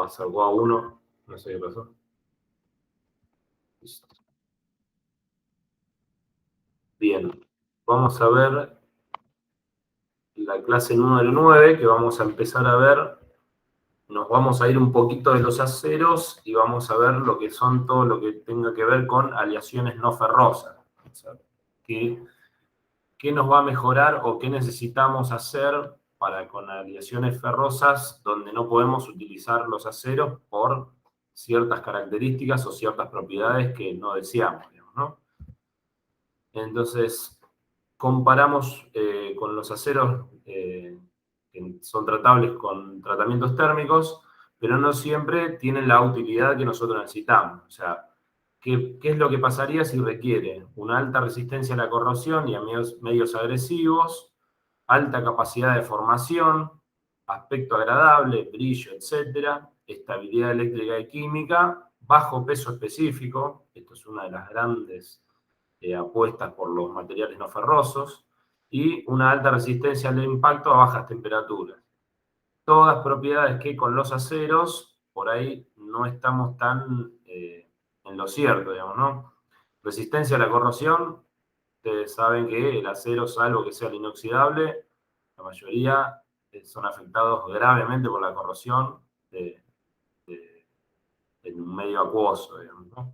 Salvó a uno, no sé qué pasó. Listo. Bien, vamos a ver la clase número 9 que vamos a empezar a ver. Nos vamos a ir un poquito de los aceros y vamos a ver lo que son todo lo que tenga que ver con aleaciones no ferrosas. O sea, qué nos va a mejorar o qué necesitamos hacer para con aleaciones ferrosas donde no podemos utilizar los aceros por ciertas características o ciertas propiedades que no deseamos, digamos, ¿no? Entonces, comparamos con los aceros que son tratables con tratamientos térmicos, pero no siempre tienen la utilidad que nosotros necesitamos. O sea, ¿qué es lo que pasaría si requiere una alta resistencia a la corrosión y a medios agresivos, alta capacidad de formación, aspecto agradable, brillo, etcétera, estabilidad eléctrica y química, bajo peso específico? Esto es una de las grandes apuestas por los materiales no ferrosos, y una alta resistencia al impacto a bajas temperaturas. Todas propiedades que con los aceros por ahí no estamos tan en lo cierto, digamos, ¿no? Resistencia a la corrosión, ustedes saben que el acero, salvo que sea el inoxidable, la mayoría son afectados gravemente por la corrosión de, de, en un medio acuoso, digamos, ¿no?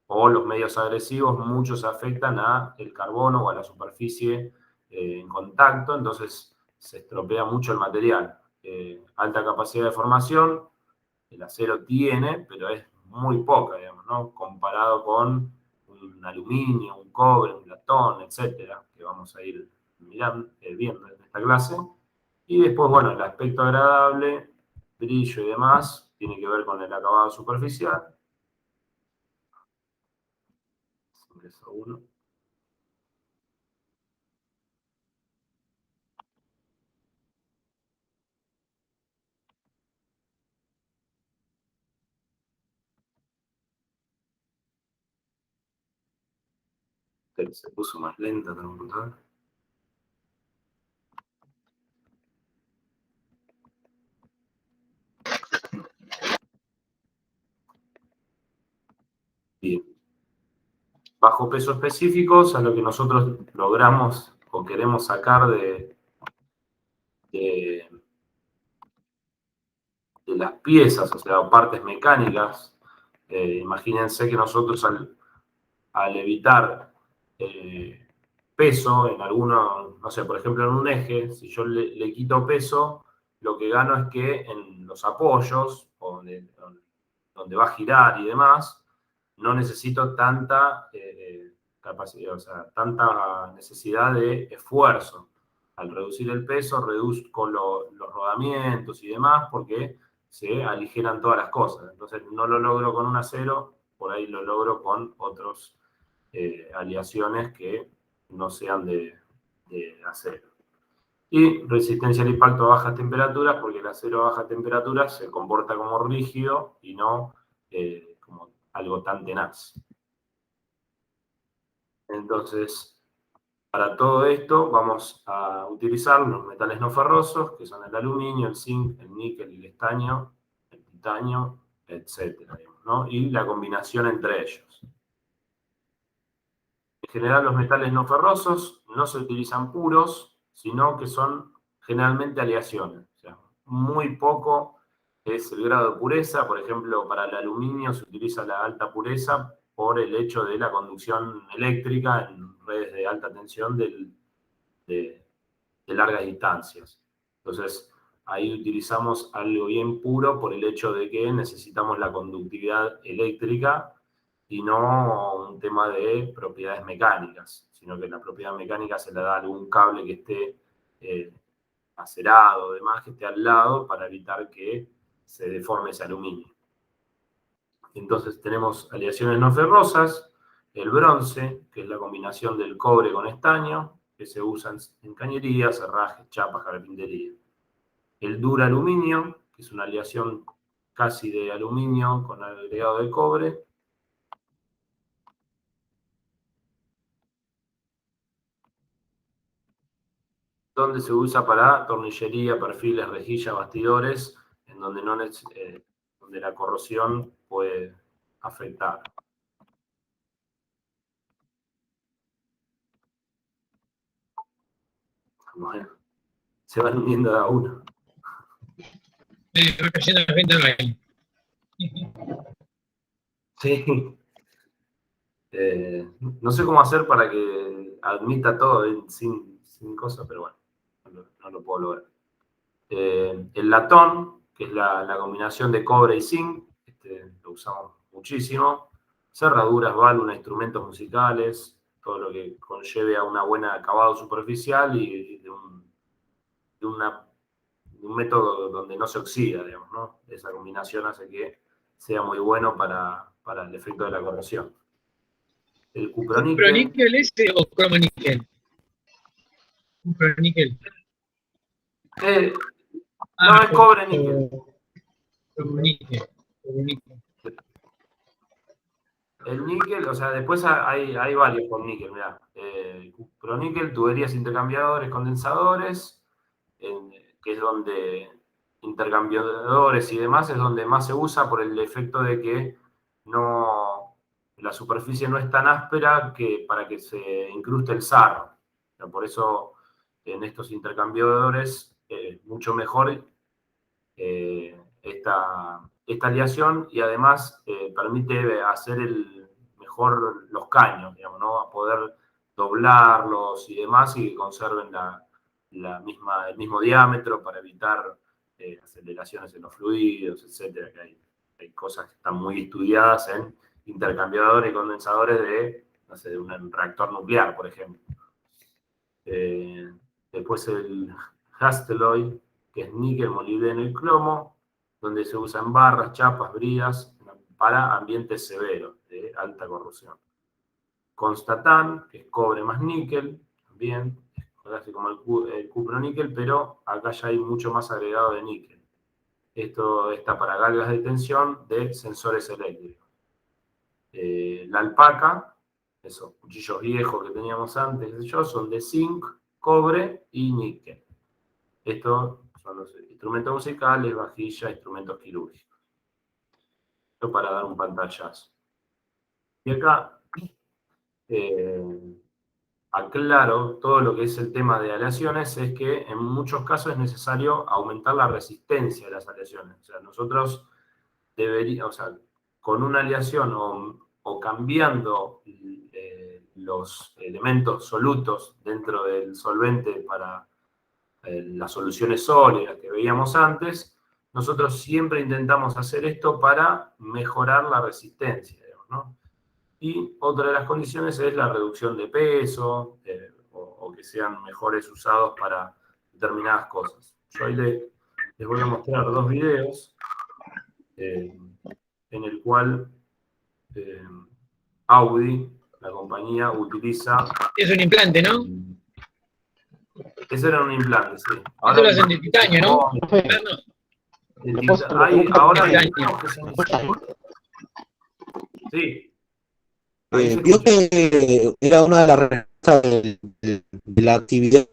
O los medios agresivos, muchos afectan al carbono o a la superficie en contacto, entonces se estropea mucho el material. Alta capacidad de formación, el acero tiene, pero es muy poca, digamos, ¿no? Comparado con un aluminio, un cobre, un latón, etcétera, que vamos a ir mirando, viendo en esta clase. Y después, bueno, el aspecto agradable, brillo y demás, tiene que ver con el acabado superficial. Ingreso 1. Se puso más lenta la computadora. Bien. Bajo peso específicos, a lo que nosotros logramos o queremos sacar de, de las piezas, o sea, partes mecánicas. Imagínense que nosotros al evitar peso en alguno, no sé, por ejemplo en un eje, si yo le quito peso, lo que gano es que en los apoyos, donde va a girar y demás, no necesito tanta capacidad, o sea, tanta necesidad de esfuerzo. Al reducir el peso, reduzco los rodamientos y demás, porque se aligeran todas las cosas. Entonces, no lo logro con un acero, por ahí lo logro con otros aleaciones que no sean de acero. Y resistencia al impacto a bajas temperaturas, porque el acero a bajas temperaturas se comporta como rígido y no como algo tan tenaz. Entonces, para todo esto vamos a utilizar los metales no ferrosos, que son el aluminio, el zinc, el níquel, el estaño, el titanio, etcétera, ¿no? Y la combinación entre ellos. En general, los metales no ferrosos no se utilizan puros, sino que son generalmente aleaciones. O sea, muy poco es el grado de pureza. Por ejemplo, para el aluminio se utiliza la alta pureza por el hecho de la conducción eléctrica en redes de alta tensión de largas distancias. Entonces, ahí utilizamos algo bien puro por el hecho de que necesitamos la conductividad eléctrica y no un tema de propiedades mecánicas, sino que la propiedad mecánica se la da algún cable que esté acerado, demás, que esté al lado para evitar que se deforme ese aluminio. Entonces tenemos aleaciones no ferrosas, el bronce, que es la combinación del cobre con estaño, que se usan en cañerías, herrajes, chapas, carpintería. El duraluminio, que es una aleación casi de aluminio con agregado de cobre. Donde se usa para tornillería, perfiles, rejillas, bastidores, en donde no donde la corrosión puede afectar. Bueno, se van uniendo de a uno. Va cayendo la gente ahí. Sí. No sé cómo hacer para que admita todo sin cosas, pero bueno, no lo puedo lograr. El latón, que es la combinación de cobre y zinc, lo usamos muchísimo. Cerraduras, válvulas, instrumentos musicales, todo lo que conlleve a una buena acabado superficial y de un método donde no se oxida, digamos, ¿no? Esa combinación hace que sea muy bueno para el efecto de la corrosión. El cuproníquel. ¿Cuproníquel ese o cromoníquel? Cuproníquel. No, es cobre níquel. Cromoníquel. El níquel, o sea, después hay varios con níquel, mirá. Cuproníquel, tuberías, intercambiadores, condensadores, que es donde intercambiadores y demás es donde más se usa por el efecto de que la superficie no es tan áspera para que se incruste el sarro. O sea, por eso en estos intercambiadores mucho mejor esta aleación y además permite hacer mejor los caños, digamos, ¿no? A poder doblarlos y demás y que conserven el mismo diámetro para evitar aceleraciones en los fluidos, etcétera, que hay cosas que están muy estudiadas en intercambiadores y condensadores de un reactor nuclear, por ejemplo. Después el Hastelloy, que es níquel, molibdeno y cromo, donde se usan barras, chapas, bridas para ambientes severos de alta corrosión. Constatán, que es cobre más níquel, también, casi como el cuproníquel, pero acá ya hay mucho más agregado de níquel. Esto está para galgas de tensión de sensores eléctricos. La alpaca, esos cuchillos viejos que teníamos antes, son de zinc, cobre y níquel. Estos son los instrumentos musicales, vajilla, instrumentos quirúrgicos. Esto para dar un pantallazo. Y acá aclaro todo lo que es el tema de aleaciones, es que en muchos casos es necesario aumentar la resistencia de las aleaciones. O sea, nosotros deberíamos, o sea, con una aleación o cambiando los elementos solutos dentro del solvente para las soluciones sólidas que veíamos antes, nosotros siempre intentamos hacer esto para mejorar la resistencia, digamos, ¿no? Y otra de las condiciones es la reducción de peso o que sean mejores usados para determinadas cosas. Yo ahí les voy a mostrar dos videos en el cual Audi, la compañía, utiliza... Es un implante, ¿no? Ese era un implante, sí. Ahora lo hacen de titanio, ¿no? Ahora sí. Sí. Vio que era una de las respuestas de la actividad.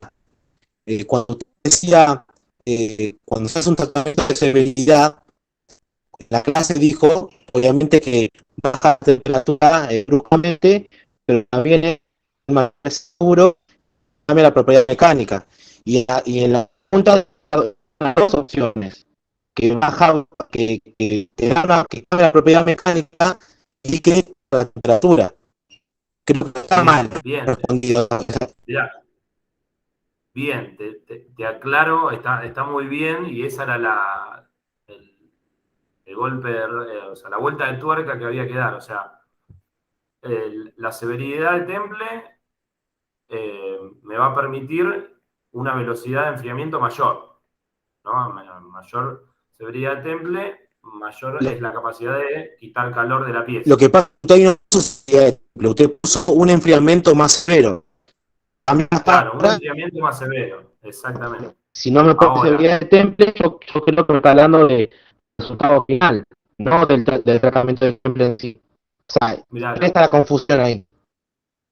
Cuando te decía, cuando se hace un tratamiento de severidad, la clase dijo, obviamente, que baja la temperatura bruscamente, pero también es más seguro, cambia la propiedad mecánica. Y en la pregunta de las dos opciones, que baja, que cambia la propiedad mecánica y que la temperatura. Creo que está mal respondido. Bien, te aclaro, está muy bien, y esa era el golpe, o sea, la vuelta de tuerca que había que dar. O sea, la severidad de temple me va a permitir una velocidad de enfriamiento mayor, ¿no? Mayor severidad de temple, mayor es la capacidad de quitar calor de la pieza. Lo que pasa es que usted no puso severidad de temple, usted puso un enfriamiento más severo. Claro, un enfriamiento más severo, exactamente. Si no me pone severidad de temple, yo creo que me está hablando de resultado final, no del tratamiento del temple en sí. O sea, Mirá, presta la confusión ahí.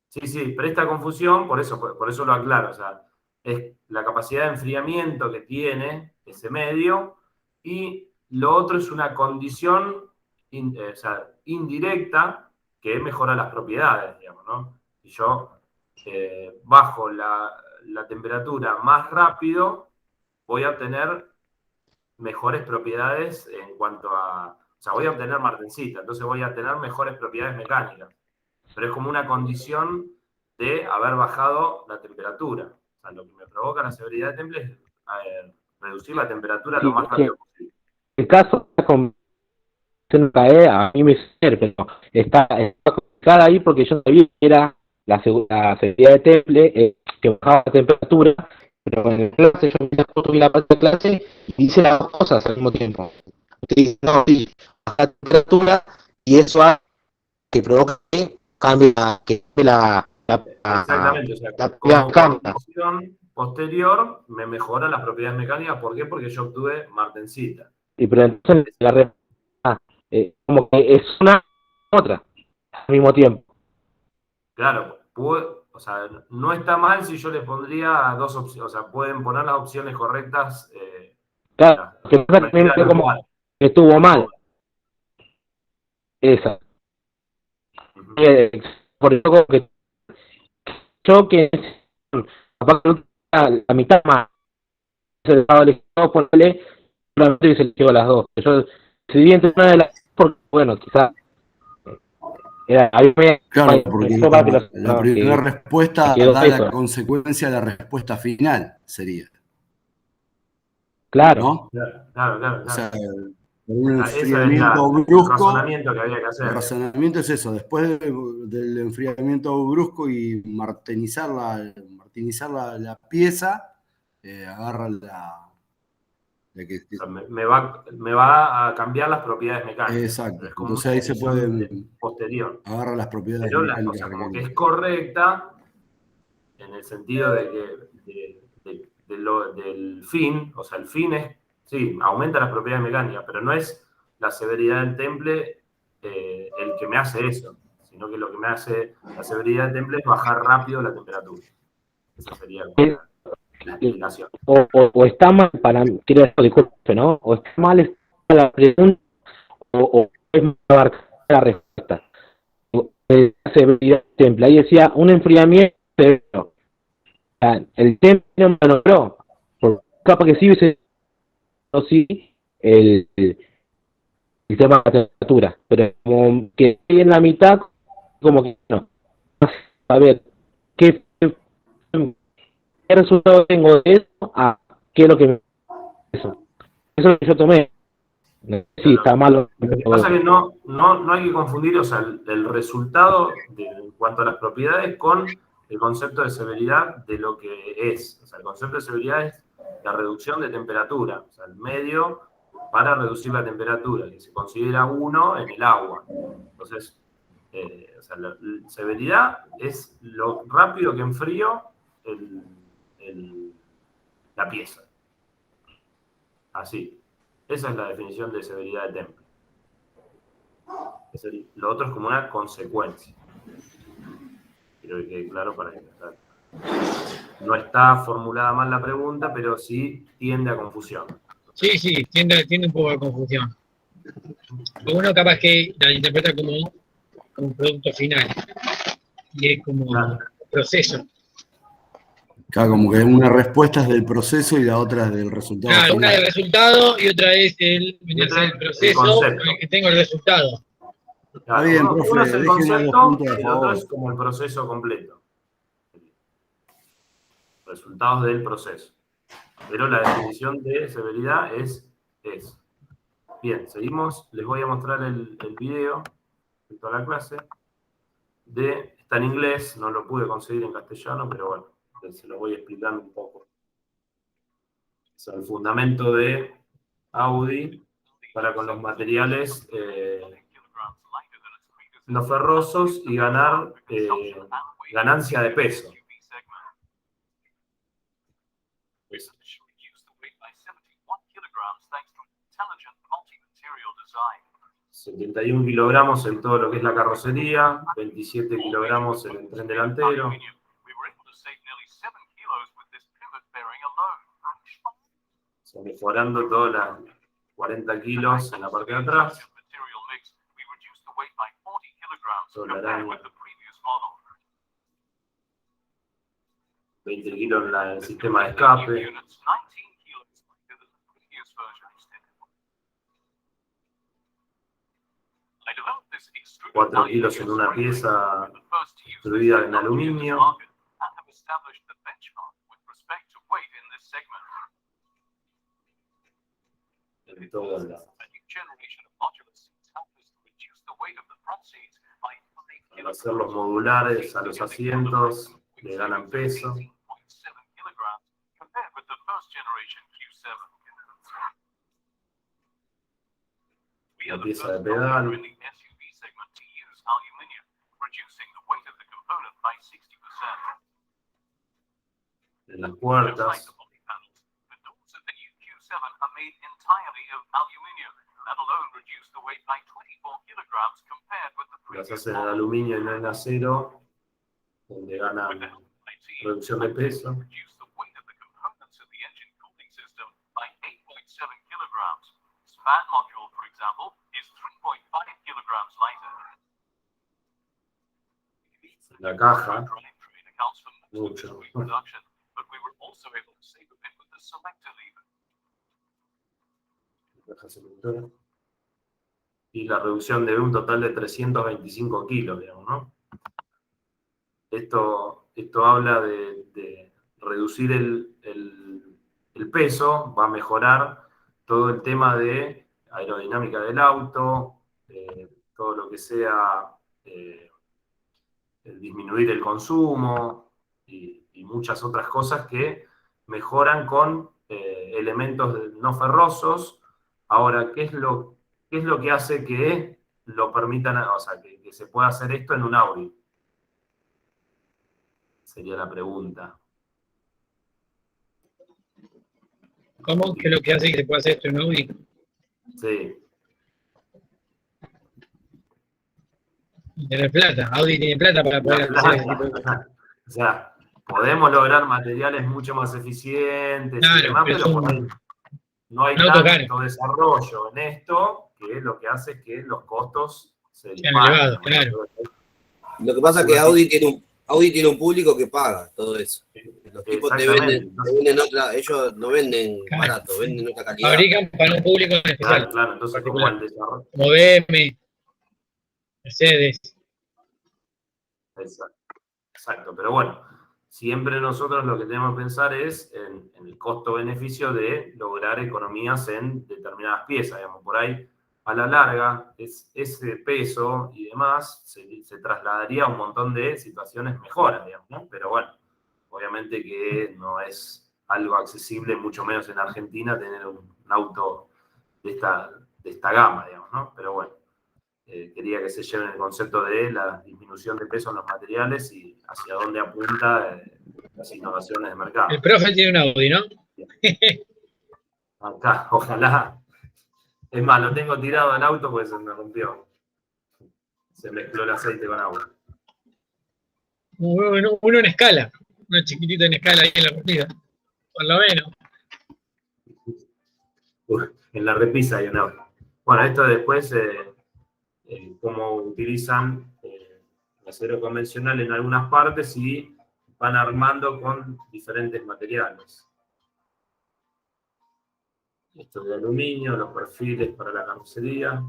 Sí, presta confusión, por eso lo aclaro. O sea, es la capacidad de enfriamiento que tiene ese medio y lo otro es una condición indirecta que mejora las propiedades, digamos, ¿no? Si yo bajo la temperatura más rápido, voy a obtener mejores propiedades en cuanto a... O sea, voy a obtener martensita, entonces voy a tener mejores propiedades mecánicas. Pero es como una condición de haber bajado la temperatura. O sea, lo que me provoca la severidad de temple es reducir la temperatura lo más rápido posible. En caso de no caer, a mí me sirve, pero está colocada ahí porque yo sabía que era la severidad de temple, que bajaba la temperatura, pero en el clase yo vi la parte de clase y hice las dos cosas al mismo tiempo. Te dice, no, sí, baja la temperatura y eso hace que provoca que cambie Exactamente, o sea, la como cambia. condición posterior me mejora las propiedades mecánicas. ¿Por qué? Porque yo obtuve martensita. Y pero entonces la respuesta, como que es una otra al mismo tiempo. Claro, o sea, no está mal si yo les pondría dos opciones, o sea, pueden poner las opciones correctas. Claro, que también como que estuvo mal. Esa. Por eso como que choque, capaz que la mitad más se le estaba elegido, ponerle solamente que se le llevó las dos. Yo decidí entre una de las dos porque, bueno, quizás claro, porque la primera respuesta da la consecuencia de la respuesta final, sería. Claro. ¿No? Claro. O sea, un enfriamiento brusco. El razonamiento que había que hacer. El razonamiento es eso, después del enfriamiento brusco y martinizar la pieza, agarra o sea, me va a cambiar las propiedades mecánicas. Exacto. Es como entonces ahí se puede posterior. agarrar las propiedades pero mecánicas. O sea, como que es correcta en el sentido de que del fin, o sea, el fin es, sí, aumenta las propiedades mecánicas, pero no es la severidad del temple el que me hace eso, sino que lo que me hace la severidad del temple es bajar rápido la temperatura. Esa sería la explicación. O está mal, quiero decir, disculpe, ¿no? O está mal la pregunta, o es mal la respuesta. La severidad del temple, ahí decía un enfriamiento severo. El temple no me logró, porque capaz que sí hubiese no sí el tema de la temperatura, pero como que en la mitad, como que no. A ver, ¿qué resultado tengo de eso? ¿Qué es lo que eso es lo que yo tomé? Sí, está malo. Lo que pasa es que no hay que confundir, o sea, el resultado en cuanto a las propiedades con el concepto de severidad de lo que es. O sea, el concepto de severidad es la reducción de temperatura, o sea, el medio para reducir la temperatura, que se considera 1 en el agua. Entonces, o sea, la severidad es lo rápido que enfrío la pieza. Así. Esa es la definición de severidad de temple. Lo otro es como una consecuencia. Quiero que quede claro para que no está formulada mal la pregunta, pero sí tiende a confusión. Sí, tiende un poco a confusión. Uno capaz que la interpreta como un producto final y es como un proceso. Claro, como que una respuesta es del proceso y la otra es del resultado. Claro, final. una es el resultado y otra es el proceso en el que tengo el resultado. Claro, bien, uno profe, es el concepto y el otro es como el proceso completo. Resultados del proceso. Pero la definición de severidad es. Bien, seguimos. Les voy a mostrar el video de toda la clase. Está en inglés, no lo pude conseguir en castellano, pero bueno, se lo voy explicando un poco. Es el fundamento de Audi para con los materiales no ferrosos y ganar ganancia de peso. 71 kilogramos en todo lo que es la carrocería, 27 kilogramos en el tren delantero. Mejorando toda la 40 kilos en la parte de atrás. Sobre la araña. 20 kilos en el sistema de escape. 4 kilos en una pieza construida en aluminio. En toda al hacerlos modulares a los asientos, le ganan peso. La pieza de pedal. En las puertas. Las hacen en aluminio y no en acero, donde ganan reducción de peso. La caja, mucho. Caja selectora. Y la reducción de un total de 325 kilos, digamos, ¿no? Esto habla de reducir el peso, va a mejorar todo el tema de aerodinámica del auto, todo lo que sea el disminuir el consumo y muchas otras cosas que mejoran con elementos no ferrosos. Ahora, ¿qué es lo que hace que lo permitan, o sea, que se pueda hacer esto en un Audi? Sería la pregunta. ¿Cómo? ¿Qué es lo que hace que se pueda hacer esto en Audi? Sí. Tener plata. Audi tiene plata para poder hacer ese tipo de cosas. O sea, podemos lograr materiales mucho más eficientes Claro, y demás, pero pero es por ahí no hay un auto caro. tanto desarrollo en esto, que lo que hace es que los costos se Sean disparen. elevados, claro. Lo que pasa es que Audi tiene un público que paga todo eso. Los tipos te venden otra, ellos no venden barato, venden otra calidad. Fabrican para un público en especial. Claro, entonces como el desarrollo. Como BM, Mercedes. Exacto, pero bueno, siempre nosotros lo que tenemos que pensar es en el costo-beneficio de lograr economías en determinadas piezas, digamos, por ahí a la larga ese peso y demás se trasladaría a un montón de situaciones mejoras, digamos, ¿no? Pero bueno, obviamente que no es algo accesible, mucho menos en Argentina, tener un auto de esta gama, digamos, ¿no? Pero bueno. Quería que se lleven el concepto de la disminución de peso en los materiales y hacia dónde apunta las innovaciones de mercado. El profe tiene un Audi, ¿no? Acá, ojalá. Es más, lo tengo tirado al auto porque se me rompió. Se mezcló el aceite con agua. Uno en escala. Uno chiquitito en escala ahí en la partida. Por lo menos. En la repisa hay un auto. Bueno, esto después... cómo utilizan el acero convencional en algunas partes y van armando con diferentes materiales. Esto de aluminio, los perfiles para la carrocería.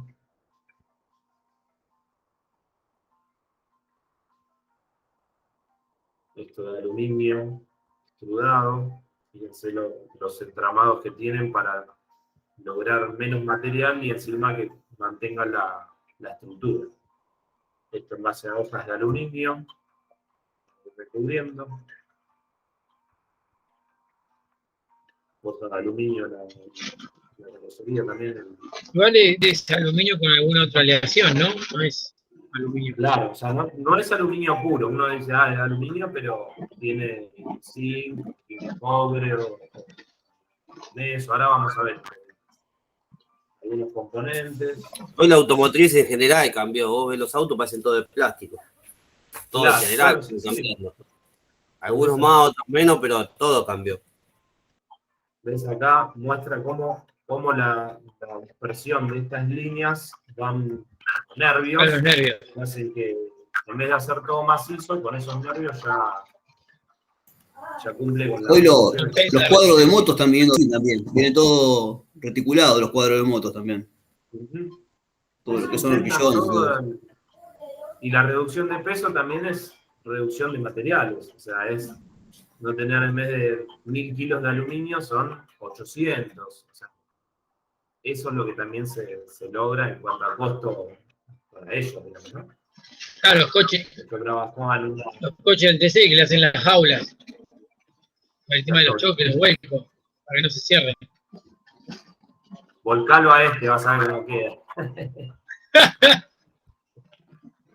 Esto de aluminio extrudado. Fíjense los entramados que tienen para lograr menos material y encima que mantengan la estructura. Esto en base a hojas de aluminio, recubriendo. Hojas de aluminio, la carrocería también. Igual es aluminio con alguna otra aleación, ¿no? No es aluminio. Claro, o sea, no es aluminio puro. Uno dice, es aluminio, pero tiene zinc, tiene cobre, o eso. Ahora vamos a ver algunos componentes. Hoy la automotriz en general cambió. Vos ves los autos, parecen todo de plástico. Todo Claro, en general claro, sí, cambiando. Algunos más, otros menos, pero todo cambió. ¿Ves acá? Muestra cómo la dispersión de estas líneas dan nervios, A los nervios. hacen que en vez de hacer todo macizo, con esos nervios ya cumple con la Hoy función. los cuadros de motos están viniendo así también. Viene todo reticulado, los cuadros de motos también. Ujú. Todo lo que son Intentan horquillones. todo, y la reducción de peso también es reducción de materiales. O sea, es no tener en vez de 1000 kilos de aluminio, son 800. O sea, eso es lo que también se logra en cuanto a costo para ellos, digamos, ¿no? Claro, los coches del TC que le hacen las jaulas. Para el tema de los choques, los huecos, para que no se cierren. Volcalo a este, vas a ver cómo queda.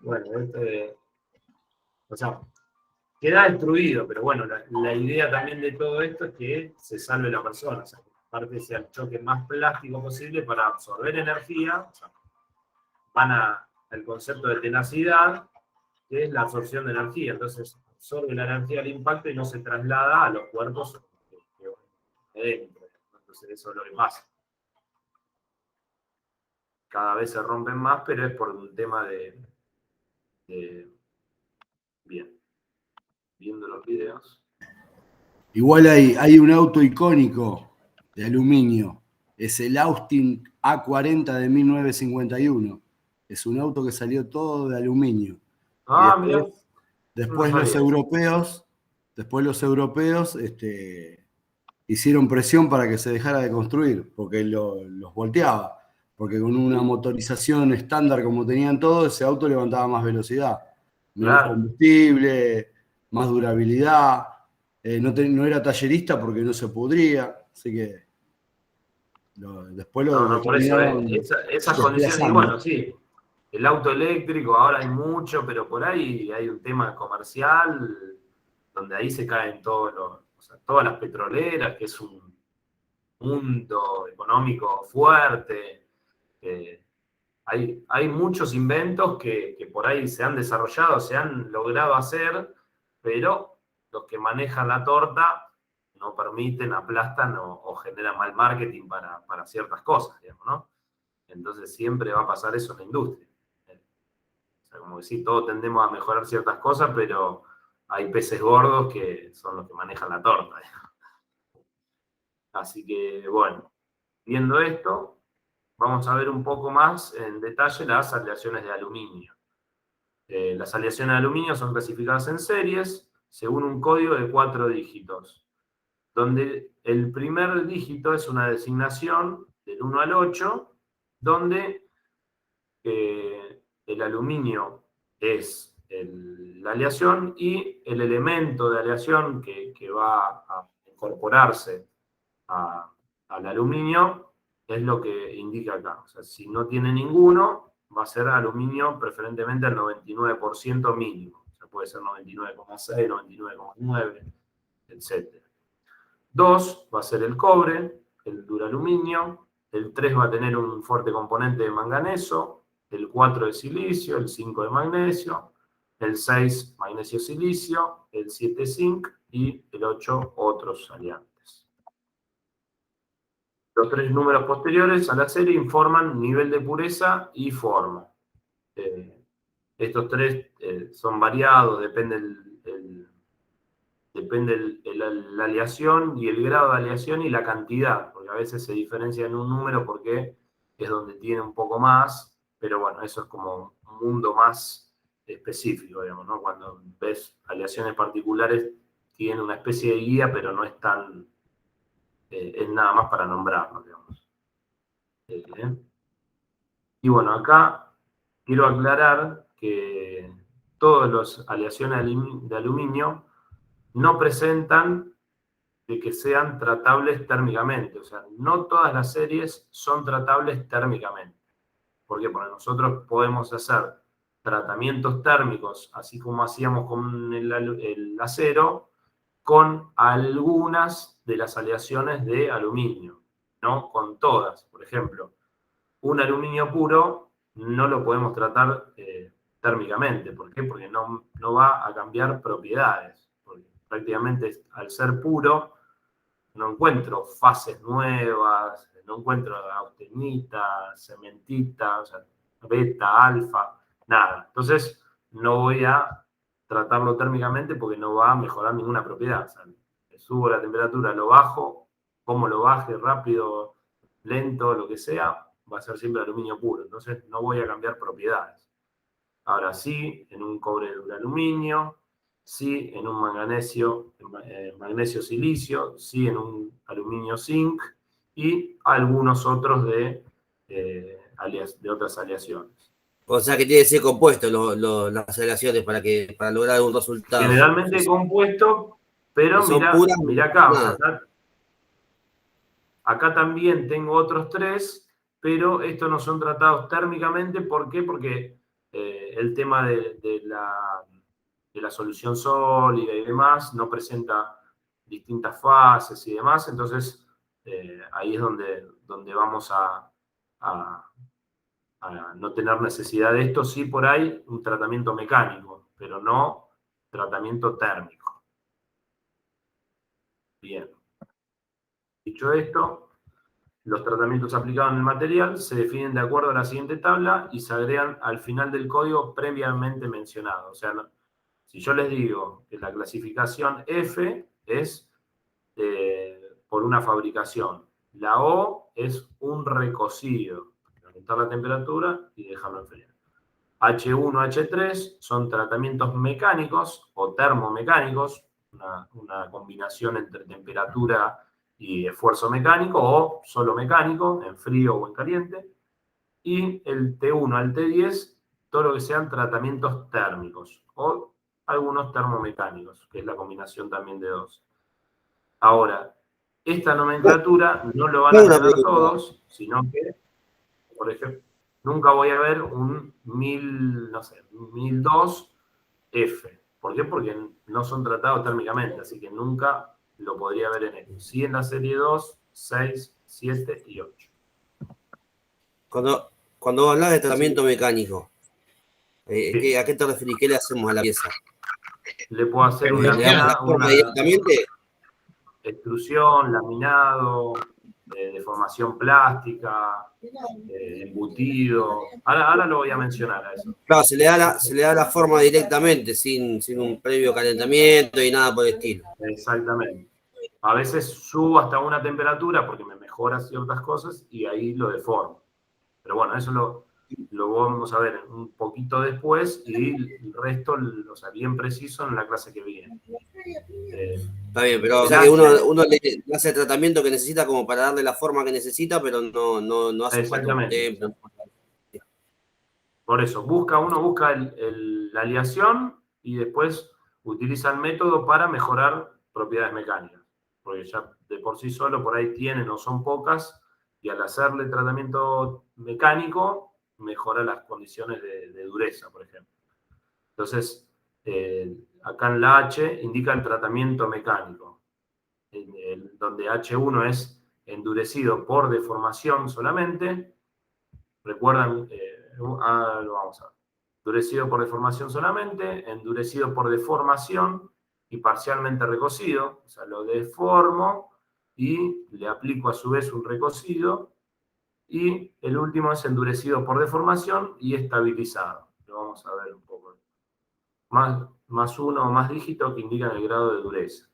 Bueno, o sea, queda destruido, pero bueno, la idea también de todo esto es que se salve la persona, o sea, que aparte sea el choque más plástico posible para absorber energía, o sea, van al concepto de tenacidad, que es la absorción de energía, entonces absorbe la energía al impacto y no se traslada a los cuerpos que van adentro, entonces eso es lo que pasa. Cada vez se rompen más, pero es por un tema de bien, viendo los videos. Igual hay un auto icónico de aluminio. Es el Austin A40 de 1951. Es un auto que salió todo de aluminio. Ah, Y mira. después No los sabía. europeos hicieron presión para que se dejara de construir, porque los volteaba. Porque con una motorización estándar como tenían todos, ese auto levantaba más velocidad, menos Claro. combustible, más durabilidad. No era tallerista porque no se pudría, así que después lo No, por eso, terminaron esas condiciones, y desplazando. bueno, sí, el auto eléctrico, ahora hay mucho, pero por ahí hay un tema comercial, donde ahí se caen o sea, todas las petroleras, que es un mundo económico fuerte. Hay muchos inventos que por ahí se han desarrollado, se han logrado hacer, pero los que manejan la torta no permiten, aplastan o generan mal marketing para ciertas cosas, digamos, ¿no? Entonces siempre va a pasar eso en la industria. O sea, como que sí, todos tendemos a mejorar ciertas cosas, pero hay peces gordos que son los que manejan la torta, digamos. Así que, bueno, viendo esto, vamos a ver un poco más en detalle las aleaciones de aluminio. Las aleaciones de aluminio son clasificadas en series según un código de 4 dígitos, donde el primer dígito es una designación del 1 al 8, donde el aluminio es la aleación y el elemento de aleación que va a incorporarse al aluminio es lo que indica acá. O sea, si no tiene ninguno, va a ser aluminio preferentemente al 99% mínimo. O sea, puede ser 99,6, 99,9, etc. 2 va a ser el cobre, el duraluminio. El 3 va a tener un fuerte componente de manganeso. El 4 de silicio, el 5 de magnesio. El 6 magnesio silicio. El 7 zinc y el 8 otros aliantes. Los 3 números posteriores a la serie informan nivel de pureza y forma. Estos 3 son variados, depende la aleación y el grado de aleación y la cantidad, porque a veces se diferencia en un número porque es donde tiene un poco más, pero bueno, eso es como un mundo más específico, digamos, ¿no? Cuando ves aleaciones particulares, tiene una especie de guía, pero no es tan... es nada más para nombrarlo, digamos. Y bueno, acá quiero aclarar que todas las aleaciones de aluminio no presentan de que sean tratables térmicamente. O sea, no todas las series son tratables térmicamente. ¿Por qué? Porque nosotros podemos hacer tratamientos térmicos, así como hacíamos con el acero, con algunas de las aleaciones de aluminio, no con todas. Por ejemplo, un aluminio puro no lo podemos tratar térmicamente. ¿Por qué? Porque no va a cambiar propiedades. Porque prácticamente al ser puro no encuentro fases nuevas, no encuentro austenita, cementita, o sea, beta, alfa, nada. Entonces, no voy a tratarlo térmicamente porque no va a mejorar ninguna propiedad. O sea, le subo la temperatura, lo bajo, como lo baje, rápido, lento, lo que sea, va a ser siempre aluminio puro. Entonces, no voy a cambiar propiedades. Ahora sí, en un cobre de aluminio, sí en un magnesio silicio, sí en un aluminio zinc y algunos otros de otras aleaciones. O sea que tiene que ser compuesto las aleaciones para lograr un resultado. Generalmente compuesto, pero Si son mira puras, acá, o nada. sea, acá también tengo otros 3, pero estos no son tratados térmicamente. ¿Por qué? Porque el tema de la solución sólida y demás no presenta distintas fases y demás, entonces ahí es donde vamos a no tener necesidad de esto. Sí, por ahí un tratamiento mecánico, pero no tratamiento térmico. Bien. Dicho esto, los tratamientos aplicados en el material se definen de acuerdo a la siguiente tabla y se agregan al final del código previamente mencionado. O sea, si yo les digo que la clasificación F es por una fabricación, la O es un recocido, aumentar la temperatura y dejarlo enfriar. H1, H3 son tratamientos mecánicos o termomecánicos, una combinación entre temperatura y esfuerzo mecánico o solo mecánico, en frío o en caliente. Y el T1 al T10, todo lo que sean tratamientos térmicos o algunos termomecánicos, que es la combinación también de dos. Ahora, esta nomenclatura no lo van a tener todos, sino que, por ejemplo, nunca voy a ver un 1002 F. ¿Por qué? Porque no son tratados térmicamente, así que nunca lo podría ver en esto. Sí en la serie 2, 6, 7 y 8. Cuando hablas de tratamiento mecánico, Sí. ¿a qué te referís? ¿Qué le hacemos a la pieza? Le puedo hacer ¿Le damos la forma directamente? Extrusión, laminado, deformación plástica, embutido. Ahora lo voy a mencionar a eso. Claro, se le da la forma directamente, sin un previo calentamiento y nada por el estilo. Exactamente. A veces subo hasta una temperatura porque me mejora ciertas cosas y ahí lo deformo. Pero bueno, eso lo vamos a ver un poquito después y el resto, o sea, bien preciso en la clase que viene. Está bien, pero o sea que uno le hace el tratamiento que necesita como para darle la forma que necesita, pero no hace falta un templo. Por eso, uno busca la aleación y después utiliza el método para mejorar propiedades mecánicas. Porque ya de por sí solo por ahí tienen o son pocas, y al hacerle tratamiento mecánico mejora las condiciones de dureza, por ejemplo. Entonces, acá en la H indica el tratamiento mecánico, donde H1 es endurecido por deformación solamente. Recuerdan, lo vamos a ver. Endurecido por deformación solamente, endurecido por deformación y parcialmente recocido. O sea, lo deformo y le aplico a su vez un recocido. Y el último es endurecido por deformación y estabilizado. Lo vamos a ver un poco. Más uno o más dígitos que indican el grado de dureza.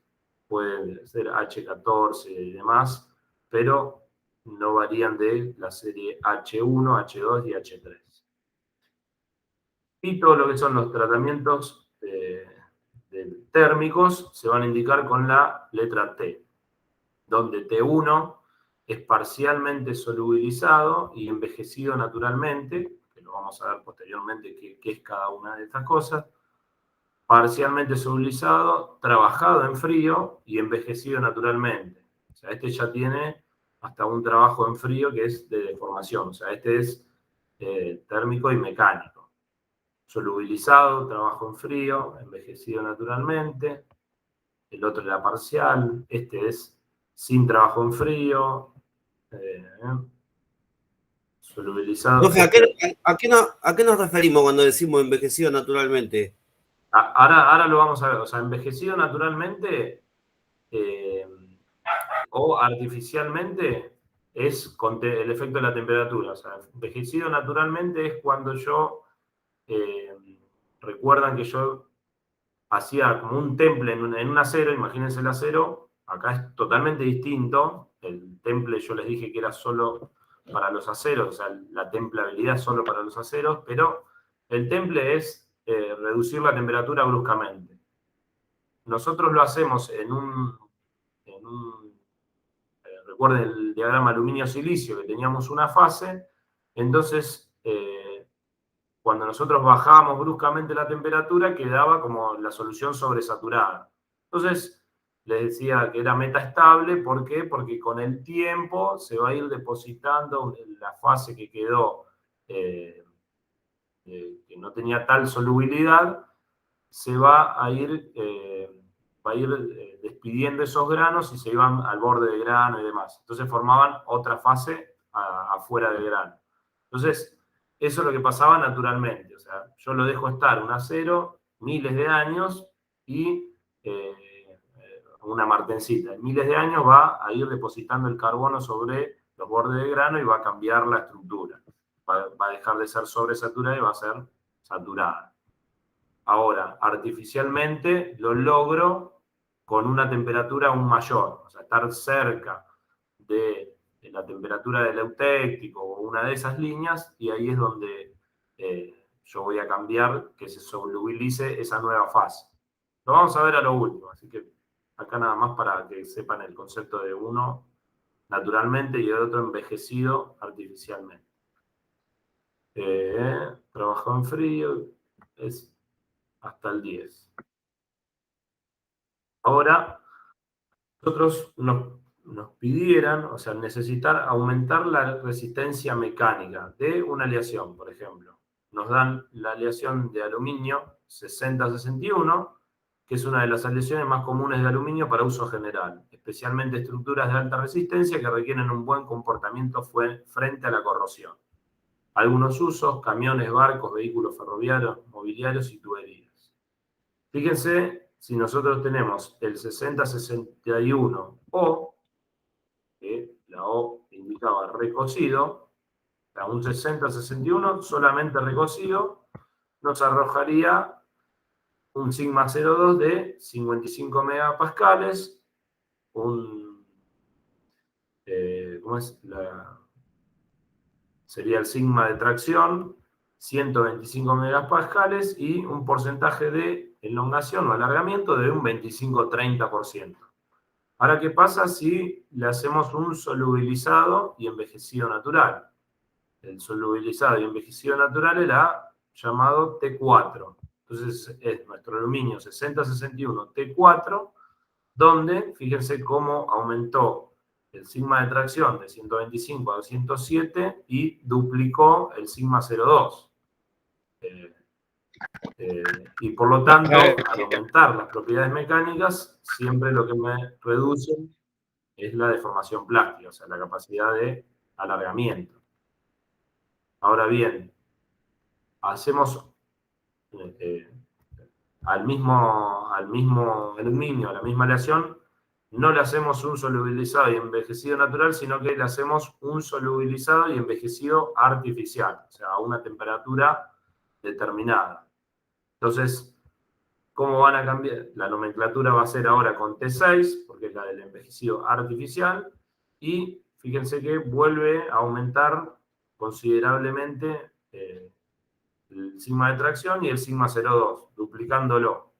Pueden ser H14 y demás, pero no varían de la serie H1, H2 y H3. Y todo lo que son los tratamientos térmicos se van a indicar con la letra T, donde T1 es parcialmente solubilizado y envejecido naturalmente, que lo vamos a ver posteriormente qué es cada una de estas cosas, parcialmente solubilizado, trabajado en frío y envejecido naturalmente. O sea, este ya tiene hasta un trabajo en frío que es de deformación. O sea, este es térmico y mecánico. Solubilizado, trabajo en frío, envejecido naturalmente. El otro era parcial. Este es sin trabajo en frío. Solubilizado. Profe, ¿a qué nos referimos cuando decimos envejecido naturalmente? Ahora lo vamos a ver. O sea, envejecido naturalmente o artificialmente es con el efecto de la temperatura. O sea, envejecido naturalmente es cuando yo, recuerdan que yo hacía como un temple en un acero, imagínense el acero, acá es totalmente distinto. El temple yo les dije que era solo para los aceros, o sea, la templabilidad es solo para los aceros, pero el temple es reducir la temperatura bruscamente. Nosotros lo hacemos recuerden el diagrama aluminio-silicio, que teníamos una fase, entonces cuando nosotros bajábamos bruscamente la temperatura, quedaba como la solución sobresaturada. Entonces, les decía que era metaestable, ¿por qué? Porque con el tiempo se va a ir depositando la fase que quedó, que no tenía tal solubilidad, se va a ir despidiendo esos granos y se iban al borde del grano y demás. Entonces formaban otra fase afuera del grano. Entonces, eso es lo que pasaba naturalmente. O sea, yo lo dejo estar un acero miles de años y una martencita en miles de años va a ir depositando el carbono sobre los bordes del grano y va a cambiar la estructura. Va a dejar de ser sobresaturada y va a ser saturada. Ahora, artificialmente lo logro con una temperatura aún mayor, o sea, estar cerca de la temperatura del eutéctico o una de esas líneas, y ahí es donde yo voy a cambiar que se solubilice esa nueva fase. Lo vamos a ver a lo último, así que acá nada más para que sepan el concepto de uno naturalmente y el otro envejecido artificialmente. Trabajó en frío, es hasta el 10. Ahora, nosotros nos pidieran, o sea, necesitar aumentar la resistencia mecánica de una aleación, por ejemplo. Nos dan la aleación de aluminio 6061, que es una de las aleaciones más comunes de aluminio para uso general, especialmente estructuras de alta resistencia que requieren un buen comportamiento frente a la corrosión. Algunos usos: camiones, barcos, vehículos ferroviarios, mobiliarios y tuberías. Fíjense, si nosotros tenemos el 6061 O, que la O indicaba recocido, a un 6061 solamente recocido, nos arrojaría un sigma 02 de 55 megapascales, sería el sigma de tracción, 125 megapascales y un porcentaje de elongación o alargamiento de un 25-30%. Ahora, ¿qué pasa si le hacemos un solubilizado y envejecido natural? El solubilizado y envejecido natural era llamado T4. Entonces es nuestro aluminio 6061 T4, donde fíjense cómo aumentó el sigma de tracción de 125 a 207 y duplicó el sigma 02. Y por lo tanto, al aumentar las propiedades mecánicas, siempre lo que me reduce es la deformación plástica, o sea, la capacidad de alargamiento. Ahora bien, hacemos al mismo aluminio, a la misma aleación, no le hacemos un solubilizado y envejecido natural, sino que le hacemos un solubilizado y envejecido artificial, o sea, a una temperatura determinada. Entonces, ¿cómo van a cambiar? La nomenclatura va a ser ahora con T6, porque es la del envejecido artificial, y fíjense que vuelve a aumentar considerablemente el sigma de tracción y el sigma 02, duplicándolo.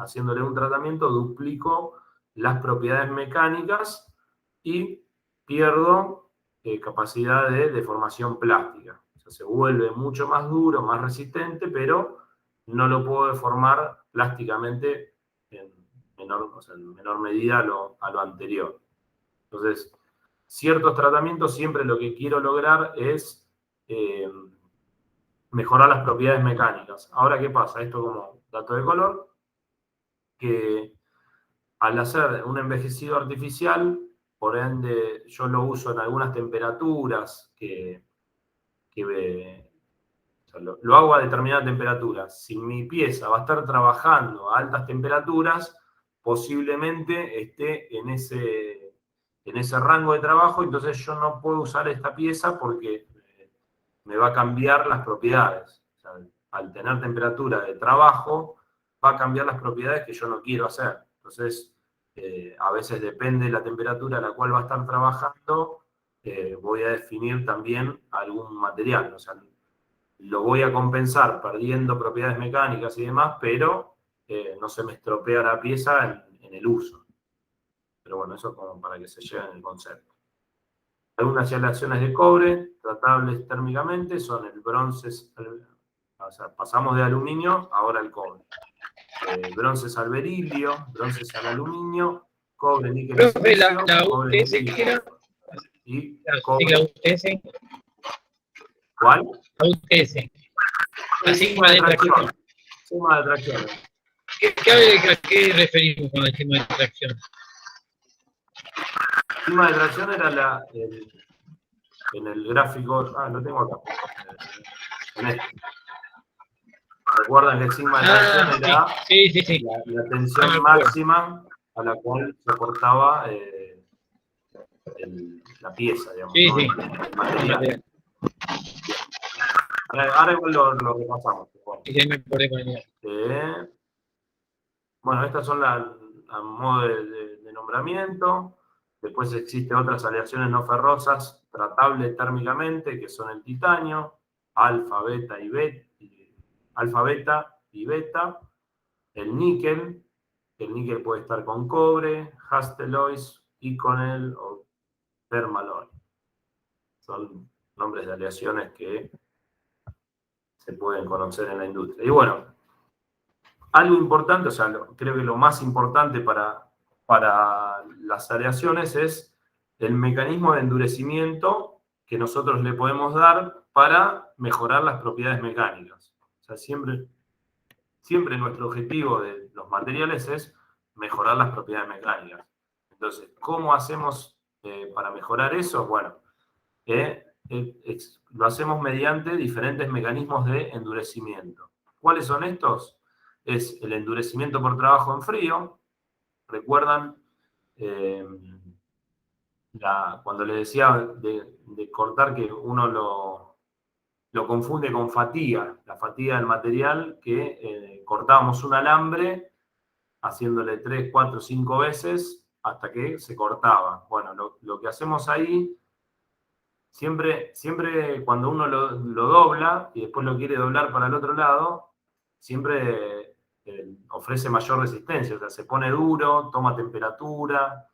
Haciéndole un tratamiento, duplico las propiedades mecánicas y pierdo capacidad de deformación plástica. O sea, se vuelve mucho más duro, más resistente, pero no lo puedo deformar plásticamente en menor medida a lo anterior. Entonces, ciertos tratamientos siempre lo que quiero lograr es mejorar las propiedades mecánicas. Ahora, ¿qué pasa? Esto como dato de color, que al hacer un envejecido artificial, por ende yo lo uso en algunas temperaturas lo hago a determinada temperatura. Si mi pieza va a estar trabajando a altas temperaturas, posiblemente esté en en ese rango de trabajo, entonces yo no puedo usar esta pieza porque me va a cambiar las propiedades. O sea, al tener temperatura de trabajo, va a cambiar las propiedades que yo no quiero hacer. Entonces, a veces depende de la temperatura a la cual va a estar trabajando, voy a definir también algún material. O sea, lo voy a compensar perdiendo propiedades mecánicas y demás, pero no se me estropea la pieza en el uso. Pero bueno, eso como para que se lleven el concepto. Algunas aleaciones de cobre, tratables térmicamente, son el bronce, o sea, pasamos de aluminio, ahora al cobre. Bronces al berilio, bronces al aluminio, cobre, níquel, Profe, la cobre, UTS, ¿qué era? y La cobre. UTS. ¿Cuál? La UTS. La sigma de tracción. Sigma de tracción. ¿A qué referimos con la sigma de tracción? Sigma de tracción era en el gráfico, lo tengo acá. En este. Recuerdan que sigma de tracción era sí. la tensión máxima a la cual soportaba la pieza, digamos, sí, ¿no? sí. El material. Ahora igual lo repasamos. Bueno, estas son a modo de nombramiento. Después existen otras aleaciones no ferrosas tratables térmicamente, que son el titanio, alfa, beta y beta, el níquel, que el níquel puede estar con cobre, Hastelloys, Inconel o Permaloy. Son nombres de aleaciones que se pueden conocer en la industria. Y bueno, algo importante, o sea, creo que lo más importante para las aleaciones es el mecanismo de endurecimiento que nosotros le podemos dar para mejorar las propiedades mecánicas. O sea, siempre nuestro objetivo de los materiales es mejorar las propiedades mecánicas. Entonces, ¿cómo hacemos para mejorar eso? Bueno, lo hacemos mediante diferentes mecanismos de endurecimiento. ¿Cuáles son estos? Es el endurecimiento por trabajo en frío. ¿Recuerdan cuando les decía de cortar, que uno lo confunde con fatiga? La fatiga del material, que cortábamos un alambre haciéndole 3, 4, 5 veces hasta que se cortaba. Bueno, lo que hacemos ahí, siempre cuando uno lo dobla y después lo quiere doblar para el otro lado, siempre ofrece mayor resistencia, o sea, se pone duro, toma temperatura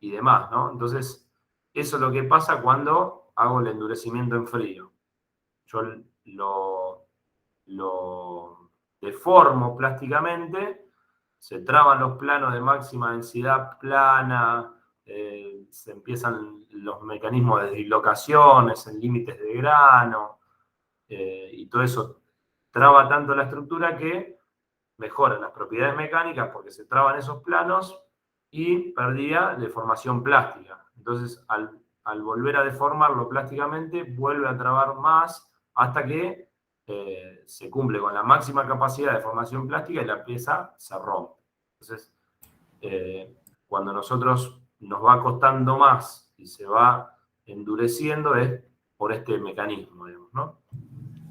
y demás, ¿no? Entonces, eso es lo que pasa cuando hago el endurecimiento en frío. Yo lo deformo plásticamente, se traban los planos de máxima densidad plana, se empiezan los mecanismos de dislocaciones en límites de grano, y todo eso traba tanto la estructura que mejoran las propiedades mecánicas porque se traban esos planos y perdía deformación plástica. Entonces, al volver a deformarlo plásticamente, vuelve a trabar más hasta que se cumple con la máxima capacidad de deformación plástica y la pieza se rompe. Entonces, cuando nosotros nos va costando más y se va endureciendo, es por este mecanismo, digamos, ¿no?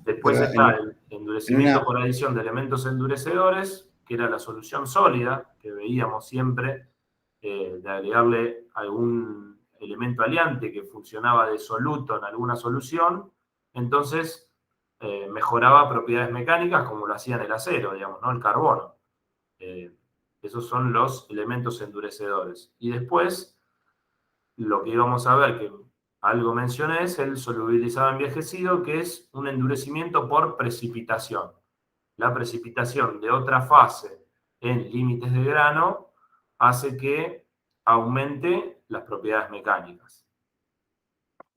Después está el endurecimiento por adición de elementos endurecedores, que era la solución sólida, que veíamos siempre, de agregarle algún elemento aliante que funcionaba de soluto en alguna solución, entonces mejoraba propiedades mecánicas como lo hacía en el acero, digamos, ¿no? El carbono. Esos son los elementos endurecedores. Y después, lo que íbamos a ver, que algo mencioné, es el solubilizado envejecido, que es un endurecimiento por precipitación. La precipitación de otra fase en límites de grano hace que aumente las propiedades mecánicas.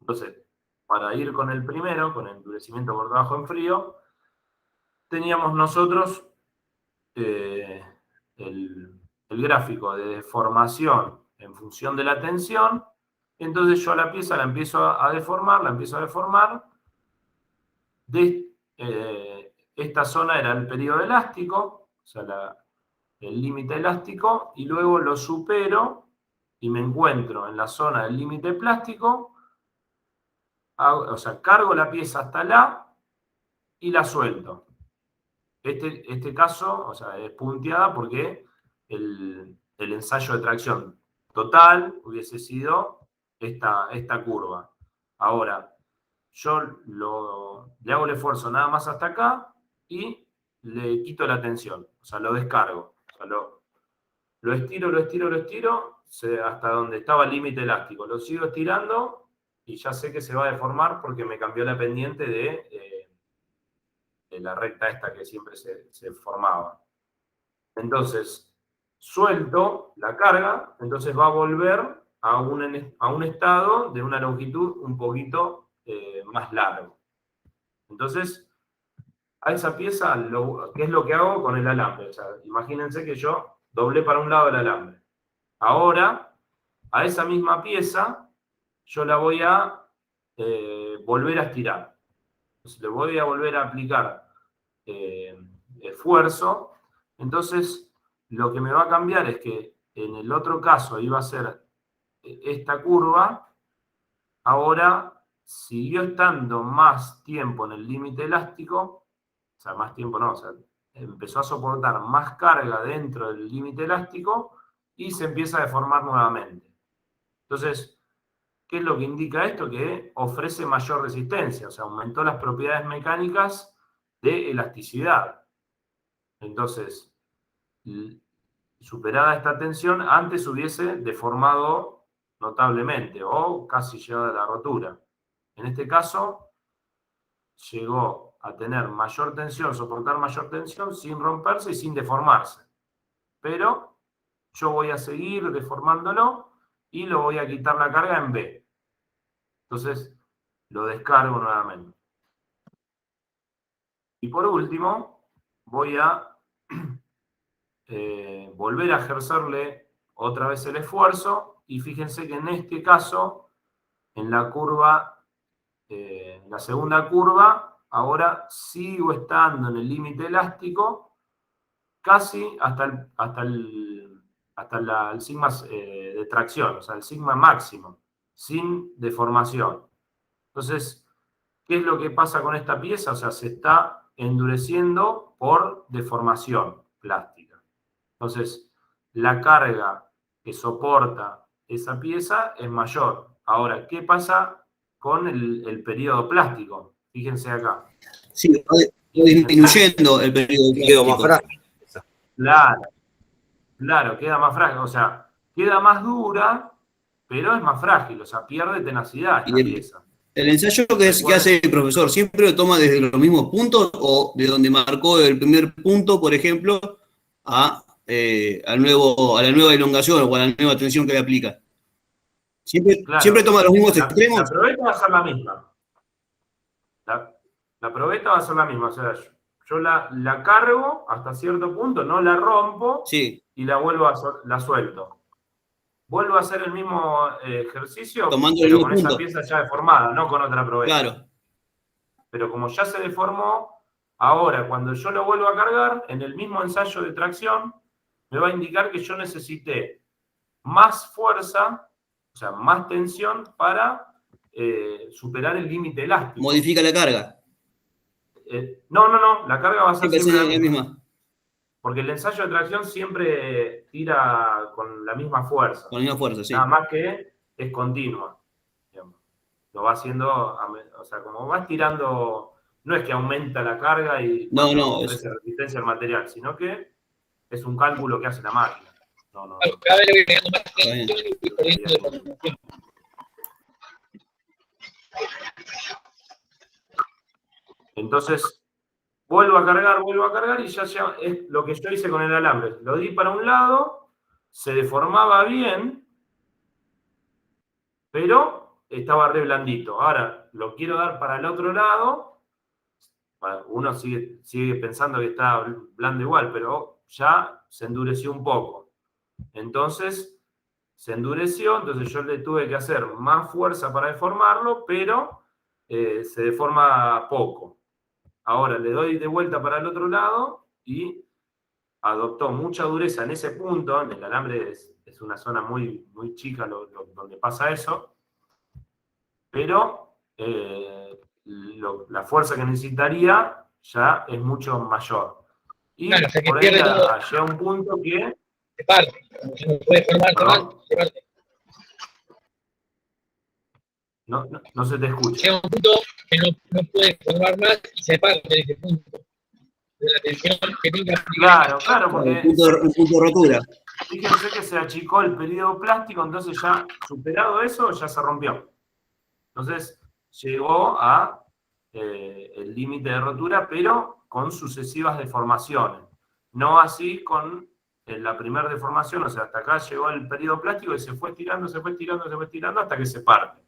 Entonces, para ir con el primero, con el endurecimiento por trabajo en frío, teníamos nosotros el gráfico de deformación en función de la tensión. Entonces yo a la pieza la empiezo a deformar, esta zona era el periodo elástico, o sea, el límite elástico, y luego lo supero y me encuentro en la zona del límite plástico, o sea, cargo la pieza hasta la y la suelto. Este caso, o sea, es punteada porque el ensayo de tracción total hubiese sido esta curva. Ahora, yo le hago el esfuerzo nada más hasta acá y le quito la tensión, o sea, lo descargo. O sea, lo estiro, hasta donde estaba el límite elástico. Lo sigo estirando y ya sé que se va a deformar porque me cambió la pendiente de la recta esta que siempre se formaba. Entonces, suelto la carga, entonces va a volver a un estado de una longitud un poquito más largo. Entonces, a esa pieza, ¿qué es lo que hago con el alambre? O sea, imagínense que yo doblé para un lado el alambre. Ahora, a esa misma pieza, yo la voy a volver a estirar. Entonces, le voy a volver a aplicar esfuerzo. Entonces, lo que me va a cambiar es que en el otro caso iba a ser esta curva, ahora siguió estando más tiempo en el límite elástico, o sea, más tiempo no, o sea, empezó a soportar más carga dentro del límite elástico y se empieza a deformar nuevamente. Entonces, ¿qué es lo que indica esto? Que ofrece mayor resistencia, o sea, aumentó las propiedades mecánicas de elasticidad. Entonces, superada esta tensión, antes hubiese deformado notablemente o casi llegado a la rotura. En este caso, llegó a tener mayor tensión, soportar mayor tensión sin romperse y sin deformarse. Pero yo voy a seguir deformándolo y lo voy a quitar la carga en B. Entonces, lo descargo nuevamente. Y por último, voy a volver a ejercerle otra vez el esfuerzo, y fíjense que en este caso, en la curva, en la segunda curva, ahora sigo estando en el límite elástico casi hasta el sigma de tracción, o sea, el sigma máximo, sin deformación. Entonces, ¿qué es lo que pasa con esta pieza? O sea, se está endureciendo por deformación plástica. Entonces, la carga que soporta esa pieza es mayor. Ahora, ¿qué pasa con el periodo plástico? Fíjense acá. Sí, va disminuyendo el periodo Quedó más plástico. frágil. Claro, queda más frágil. O sea, queda más dura, pero es más frágil. O sea, pierde tenacidad esta pieza. ¿El ensayo que hace el profesor siempre lo toma desde los mismos puntos o de donde marcó el primer punto, por ejemplo, a la nueva elongación o a la nueva tensión que le aplica? ¿Siempre toma los mismos extremos? La probeta va a ser la misma. La probeta va a ser la misma. O sea, yo la cargo hasta cierto punto, no la rompo, sí, y la suelto. Vuelvo a hacer el mismo ejercicio, tomando pero el con mismo esa punto. pieza ya deformada, no con otra probeta. Claro. Pero como ya se deformó, ahora cuando yo lo vuelvo a cargar, en el mismo ensayo de tracción, me va a indicar que yo necesité más fuerza, o sea, más tensión para superar el límite elástico. ¿Modifica la carga? No, la carga va a ser siempre la misma. Porque el ensayo de tracción siempre tira con la misma fuerza. Con la misma fuerza, sí. Nada más que es continua. Digamos. Lo va haciendo, o sea, como va estirando, no es que aumenta la carga y ofrece resistencia al material, sino que es un cálculo que hace la máquina. Cada vez le voy pegando más tensión y perdiendo deformación. Entonces, vuelvo a cargar y ya es lo que yo hice con el alambre. Lo di para un lado, se deformaba bien, pero estaba re blandito. Ahora lo quiero dar para el otro lado. Bueno, uno sigue pensando que está blando igual, pero ya se endureció un poco. Entonces, se endureció, entonces yo le tuve que hacer más fuerza para deformarlo, pero se deforma poco. Ahora le doy de vuelta para el otro lado y adoptó mucha dureza en ese punto, en el alambre es una zona muy, muy chica donde pasa eso, pero la fuerza que necesitaría ya es mucho mayor. Y claro, o sea que por ahí pierde todo, llega un punto que... se parte. Como se no puede formarse más, se parte. No se te escucha. Llega un punto que no puede formar más y se parte de ese punto. De la tensión que tenga que aplicar. Claro, porque Un punto de rotura. fíjense que se achicó el periodo plástico, entonces ya superado eso, ya se rompió. Entonces llegó a el límite de rotura, pero con sucesivas deformaciones. No así con la primera deformación, o sea, hasta acá llegó el periodo plástico y se fue estirando, se fue estirando, se fue estirando hasta que se parte.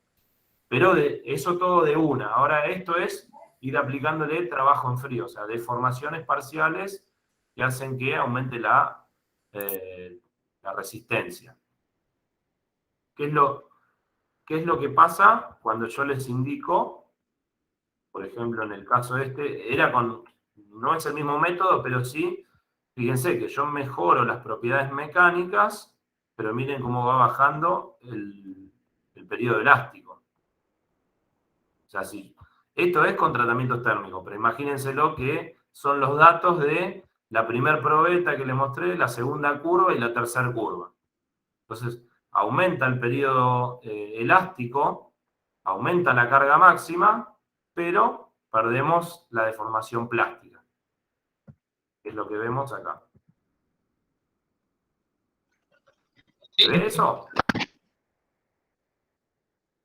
Pero eso todo de una. Ahora esto es ir aplicándole trabajo en frío, o sea, deformaciones parciales que hacen que aumente la resistencia. ¿Qué es lo que pasa cuando yo les indico, por ejemplo, en el caso este, no es el mismo método, pero sí, fíjense que yo mejoro las propiedades mecánicas, pero miren cómo va bajando el periodo elástico. O sea, sí, esto es con tratamientos térmicos, pero imagínenselo que son los datos de la primera probeta que les mostré, la segunda curva y la tercera curva. Entonces, aumenta el periodo elástico, aumenta la carga máxima, pero perdemos la deformación plástica, que es lo que vemos acá. ¿Se ve eso?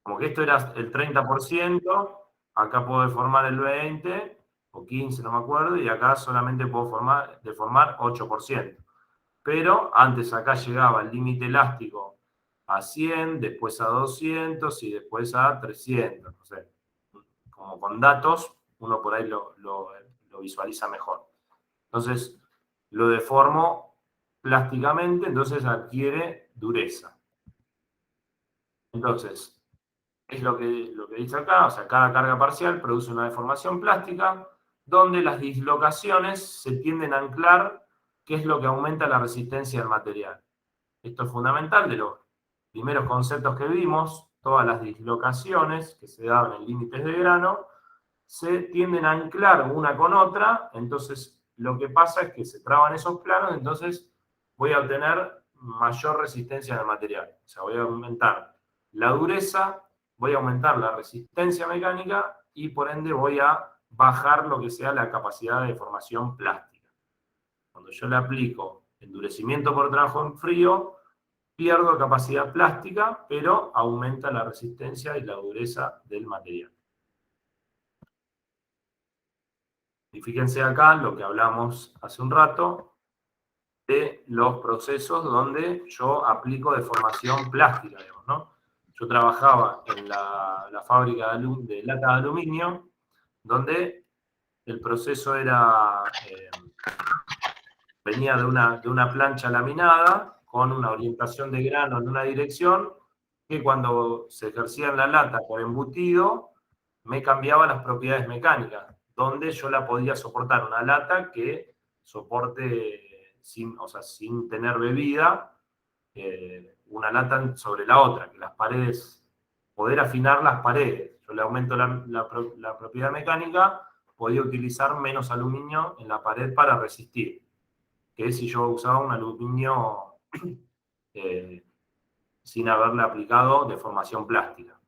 Como que esto era el 30%, acá puedo deformar el 20%, o 15%, no me acuerdo, y acá solamente puedo deformar 8%. Pero antes acá llegaba el límite elástico a 100, después a 200 y después a 300. No sé, como con datos, uno por ahí lo visualiza mejor. Entonces, lo deformo plásticamente, entonces adquiere dureza. Entonces, es lo que dice acá, o sea, cada carga parcial produce una deformación plástica, donde las dislocaciones se tienden a anclar, que es lo que aumenta la resistencia del material. Esto es fundamental de los primeros conceptos que vimos, todas las dislocaciones que se daban en límites de grano, se tienden a anclar una con otra, entonces lo que pasa es que se traban esos planos, entonces voy a obtener mayor resistencia del material. O sea, voy a aumentar la dureza, voy a aumentar la resistencia mecánica y por ende voy a bajar lo que sea la capacidad de deformación plástica. Cuando yo le aplico endurecimiento por trabajo en frío, pierdo capacidad plástica, pero aumenta la resistencia y la dureza del material. Y fíjense acá lo que hablamos hace un rato de los procesos donde yo aplico deformación plástica, digamos, ¿no? Yo trabajaba en la fábrica de lata de aluminio, donde el proceso venía de una plancha laminada con una orientación de grano en una dirección, que cuando se ejercía en la lata por embutido, me cambiaba las propiedades mecánicas, donde yo la podía soportar una lata que soporte sin tener bebida, una lata sobre la otra, que las paredes, poder afinar las paredes. Yo le aumento la propiedad mecánica, podía utilizar menos aluminio en la pared para resistir, que si yo usaba un aluminio sin haberle aplicado deformación plástica.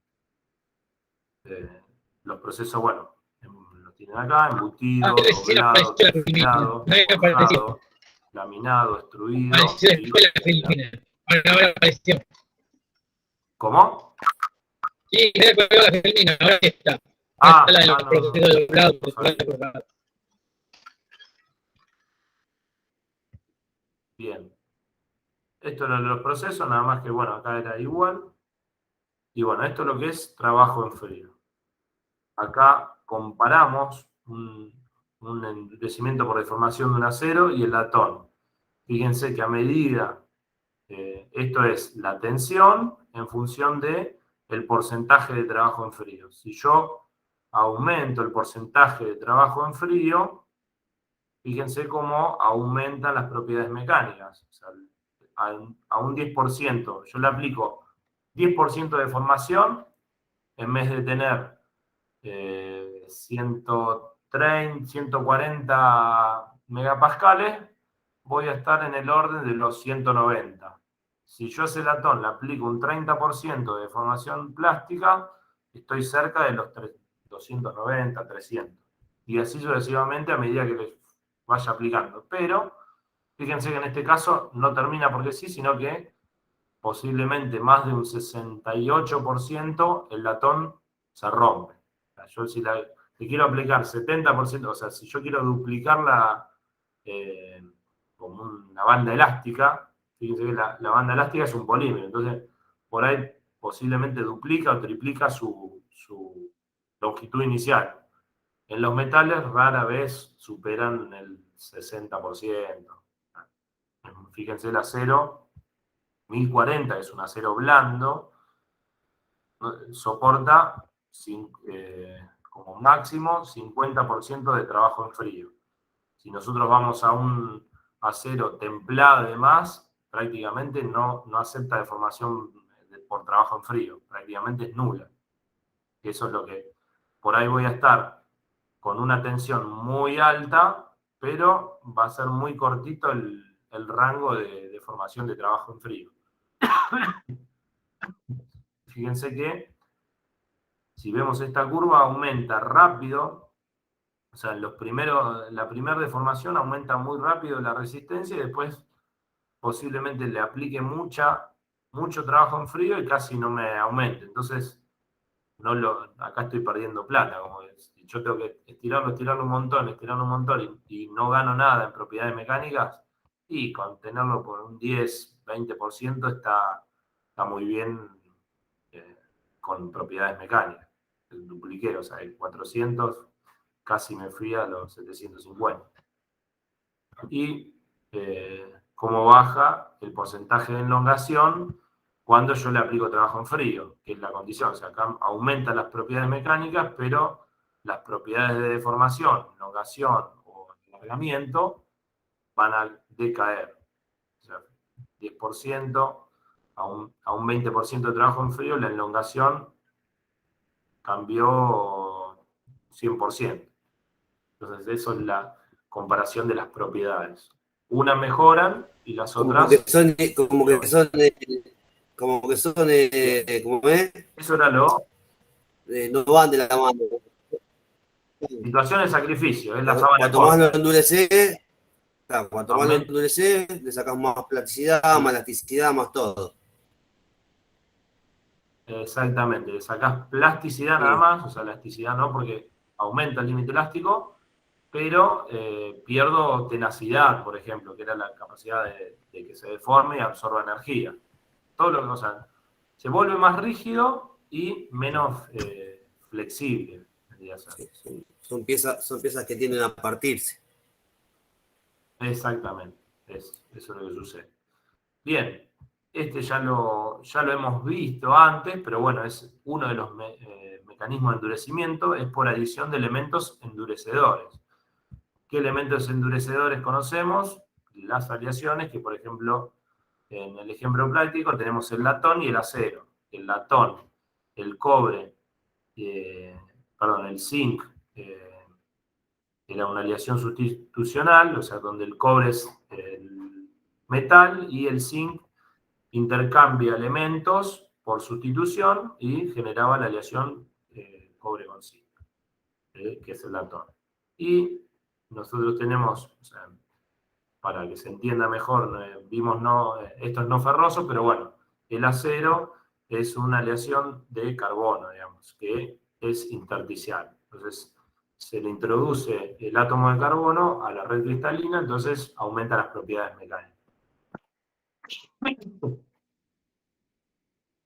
Los procesos, bueno, los tienen acá, embutido, doblado, perfilado, forjado, laminado, extruido. Ahora apareció. ¿Cómo? Sí, la Filipina, ahora está. Bien. Esto es los procesos, nada más que, bueno, acá era igual. Y bueno, esto es lo que es trabajo en frío. Acá comparamos un endurecimiento por deformación de un acero y el latón. Fíjense que a medida, esto es la tensión en función del porcentaje de trabajo en frío. Si yo aumento el porcentaje de trabajo en frío, fíjense cómo aumentan las propiedades mecánicas. O sea, a un 10%, yo le aplico 10% de deformación, en vez de tener 130, 140 megapascales, voy a estar en el orden de los 190. Si yo a ese latón le aplico un 30% de deformación plástica, estoy cerca de los 290, 300. Y así sucesivamente a medida que les vaya aplicando. Pero fíjense que en este caso no termina porque sí, sino que posiblemente más de un 68% el latón se rompe. O sea, yo si le quiero aplicar 70%, o sea, si yo quiero duplicarla como una banda elástica, fíjense que la banda elástica es un polímero, entonces por ahí posiblemente duplica o triplica su longitud inicial. En los metales rara vez superan el 60%. Fíjense el acero, 1040 es un acero blando, soporta como máximo 50% de trabajo en frío. Si nosotros vamos a un acero templado y demás, prácticamente no acepta deformación por trabajo en frío, prácticamente es nula. Eso es lo que por ahí voy a estar con una tensión muy alta, pero va a ser muy cortito el rango de deformación de trabajo en frío. Fíjense que si vemos esta curva aumenta rápido, o sea, la primera deformación aumenta muy rápido la resistencia y después posiblemente le aplique mucho trabajo en frío y casi no me aumente. Entonces, acá estoy perdiendo plata. Como si yo tengo que estirarlo un montón y no gano nada en propiedades mecánicas, y con tenerlo por un 10, 20% está muy bien con propiedades mecánicas. El dupliqué, o sea, el 400 casi me fui a los 750. Y cómo baja el porcentaje de elongación cuando yo le aplico trabajo en frío, que es la condición. O sea, acá aumentan las propiedades mecánicas, pero las propiedades de deformación, elongación o alargamiento van a decaer. O sea, 10% a un 20% de trabajo en frío, la elongación cambió 100%. Entonces, eso es la comparación de las propiedades. Unas mejoran y las otras... ¿Cómo es? Eso era lo... no van de la mano. Situación de sacrificio, es la sábana. Cuanto más lo endureces, cuanto más lo endureces, le sacas más plasticidad, más elasticidad, más todo. Exactamente, le sacás plasticidad nada más, o sea, elasticidad no, porque aumenta el límite elástico, pero pierdo tenacidad, por ejemplo, que era la capacidad de que se deforme y absorba energía. Todo lo que, o sea, se vuelve más rígido y menos flexible. Sí, son piezas que tienden a partirse. Exactamente, eso es lo que sucede. Bien, ya lo hemos visto antes, pero bueno, es uno de los mecanismos de endurecimiento, es por adición de elementos endurecedores. ¿Qué elementos endurecedores conocemos? Las aleaciones, que por ejemplo, en el ejemplo práctico tenemos el latón y el acero. El latón, el cobre, el zinc, era una aleación sustitucional, o sea, donde el cobre es el metal y el zinc intercambia elementos por sustitución y generaba la aleación cobre con zinc, que es el latón. Y nosotros tenemos, o sea, para que se entienda mejor, vimos esto es no ferroso, pero bueno, el acero es una aleación de carbono, digamos, que es intersticial. Entonces, se le introduce el átomo de carbono a la red cristalina, entonces aumenta las propiedades mecánicas.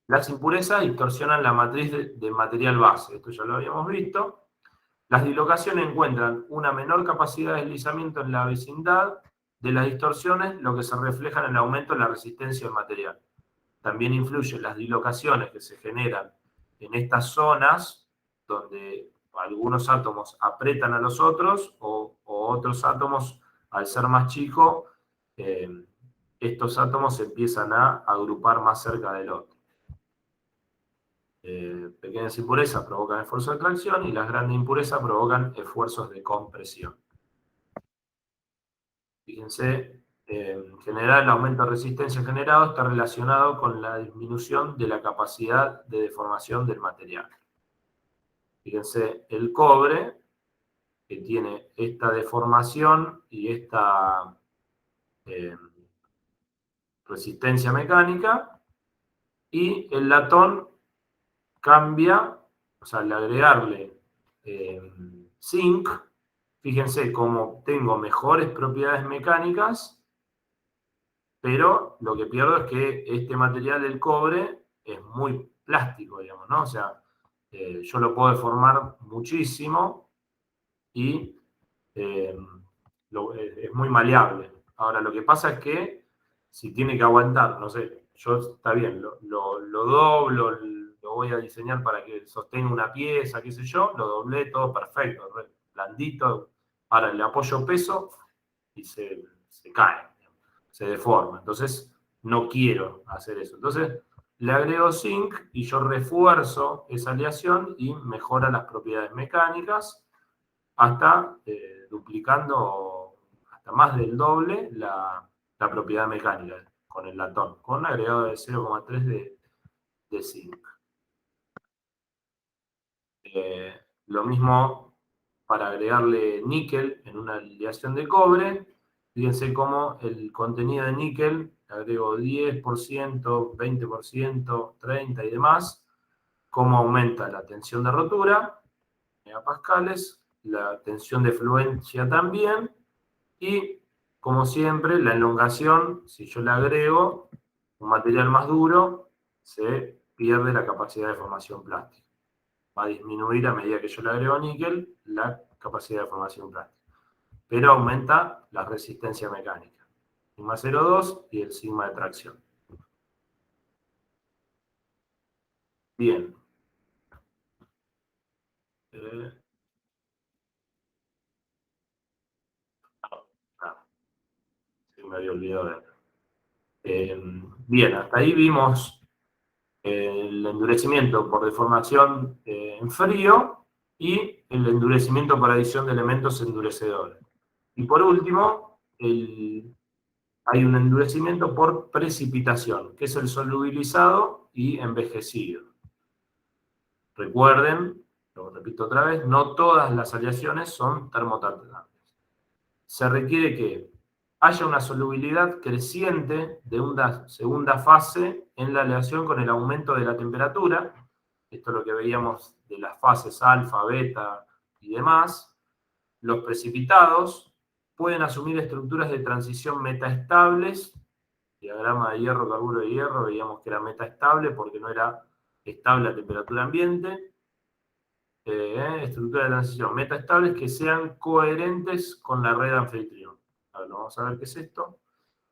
Las impurezas distorsionan la matriz de material base, esto ya lo habíamos visto. Las dislocaciones encuentran una menor capacidad de deslizamiento en la vecindad de las distorsiones, lo que se refleja en el aumento de la resistencia del material. También influyen las dislocaciones que se generan en estas zonas donde algunos átomos apretan a los otros o otros átomos, al ser más chicos, estos átomos se empiezan a agrupar más cerca del otro. Pequeñas impurezas provocan esfuerzos de tracción y las grandes impurezas provocan esfuerzos de compresión. Fíjense, en general el aumento de resistencia generado está relacionado con la disminución de la capacidad de deformación del material. Fíjense, el cobre, que tiene esta deformación y esta resistencia mecánica, y el latón cambia, o sea, al agregarle zinc, fíjense cómo tengo mejores propiedades mecánicas, pero lo que pierdo es que este material del cobre es muy plástico, digamos, ¿no? O sea, yo lo puedo deformar muchísimo y es muy maleable. Ahora, lo que pasa es que si tiene que aguantar, no sé, yo está bien, lo doblo, lo voy a diseñar para que sostenga una pieza, qué sé yo, lo doblé, todo perfecto, blandito. Ahora le apoyo peso y se cae, se deforma. Entonces, no quiero hacer eso. Entonces, le agrego zinc y yo refuerzo esa aleación y mejora las propiedades mecánicas hasta duplicando hasta más del doble la propiedad mecánica con el latón, con un agregado de 0,3 de zinc. Lo mismo para agregarle níquel en una aleación de cobre. Fíjense cómo el contenido de níquel, le agrego 10%, 20%, 30% y demás, cómo aumenta la tensión de rotura, megapascales, la tensión de fluencia también, y como siempre, la elongación, si yo le agrego un material más duro, se pierde la capacidad de formación plástica. Va a disminuir a medida que yo le agrego níquel la capacidad de formación plástica. Pero aumenta la resistencia mecánica. Sigma 0,2 y el sigma de tracción. Bien. Me había olvidado de bien, hasta ahí vimos el endurecimiento por deformación en frío y el endurecimiento por adición de elementos endurecedores. Y por último, hay un endurecimiento por precipitación, que es el solubilizado y envejecido. Recuerden, lo repito otra vez, no todas las aleaciones son termotantes. Se requiere que haya una solubilidad creciente de una segunda fase en la aleación con el aumento de la temperatura. Esto es lo que veíamos de las fases alfa, beta y demás. Los precipitados pueden asumir estructuras de transición metaestables. Diagrama de hierro, carburo de hierro, veíamos que era metaestable porque no era estable a temperatura ambiente. Estructuras de transición metaestables que sean coherentes con la red anfitrión. Ahora vamos a ver qué es esto.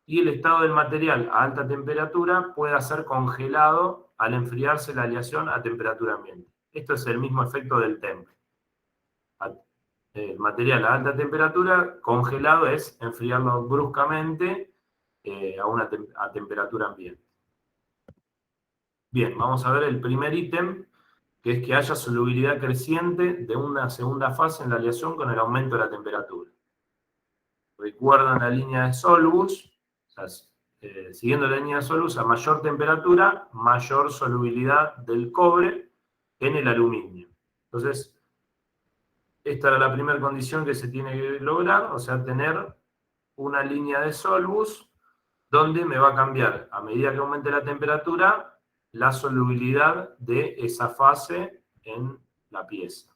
Y el estado del material a alta temperatura puede ser congelado al enfriarse la aleación a temperatura ambiente. Esto es el mismo efecto del temple. El material a alta temperatura, congelado es enfriarlo bruscamente a temperatura ambiente. Bien, vamos a ver el primer ítem, que es que haya solubilidad creciente de una segunda fase en la aleación con el aumento de la temperatura. Recuerdan la línea de Solbus, o sea, siguiendo la línea de Solbus, a mayor temperatura, mayor solubilidad del cobre en el aluminio. Entonces, esta era la primera condición que se tiene que lograr, o sea, tener una línea de Solbus donde me va a cambiar, a medida que aumente la temperatura, la solubilidad de esa fase en la pieza.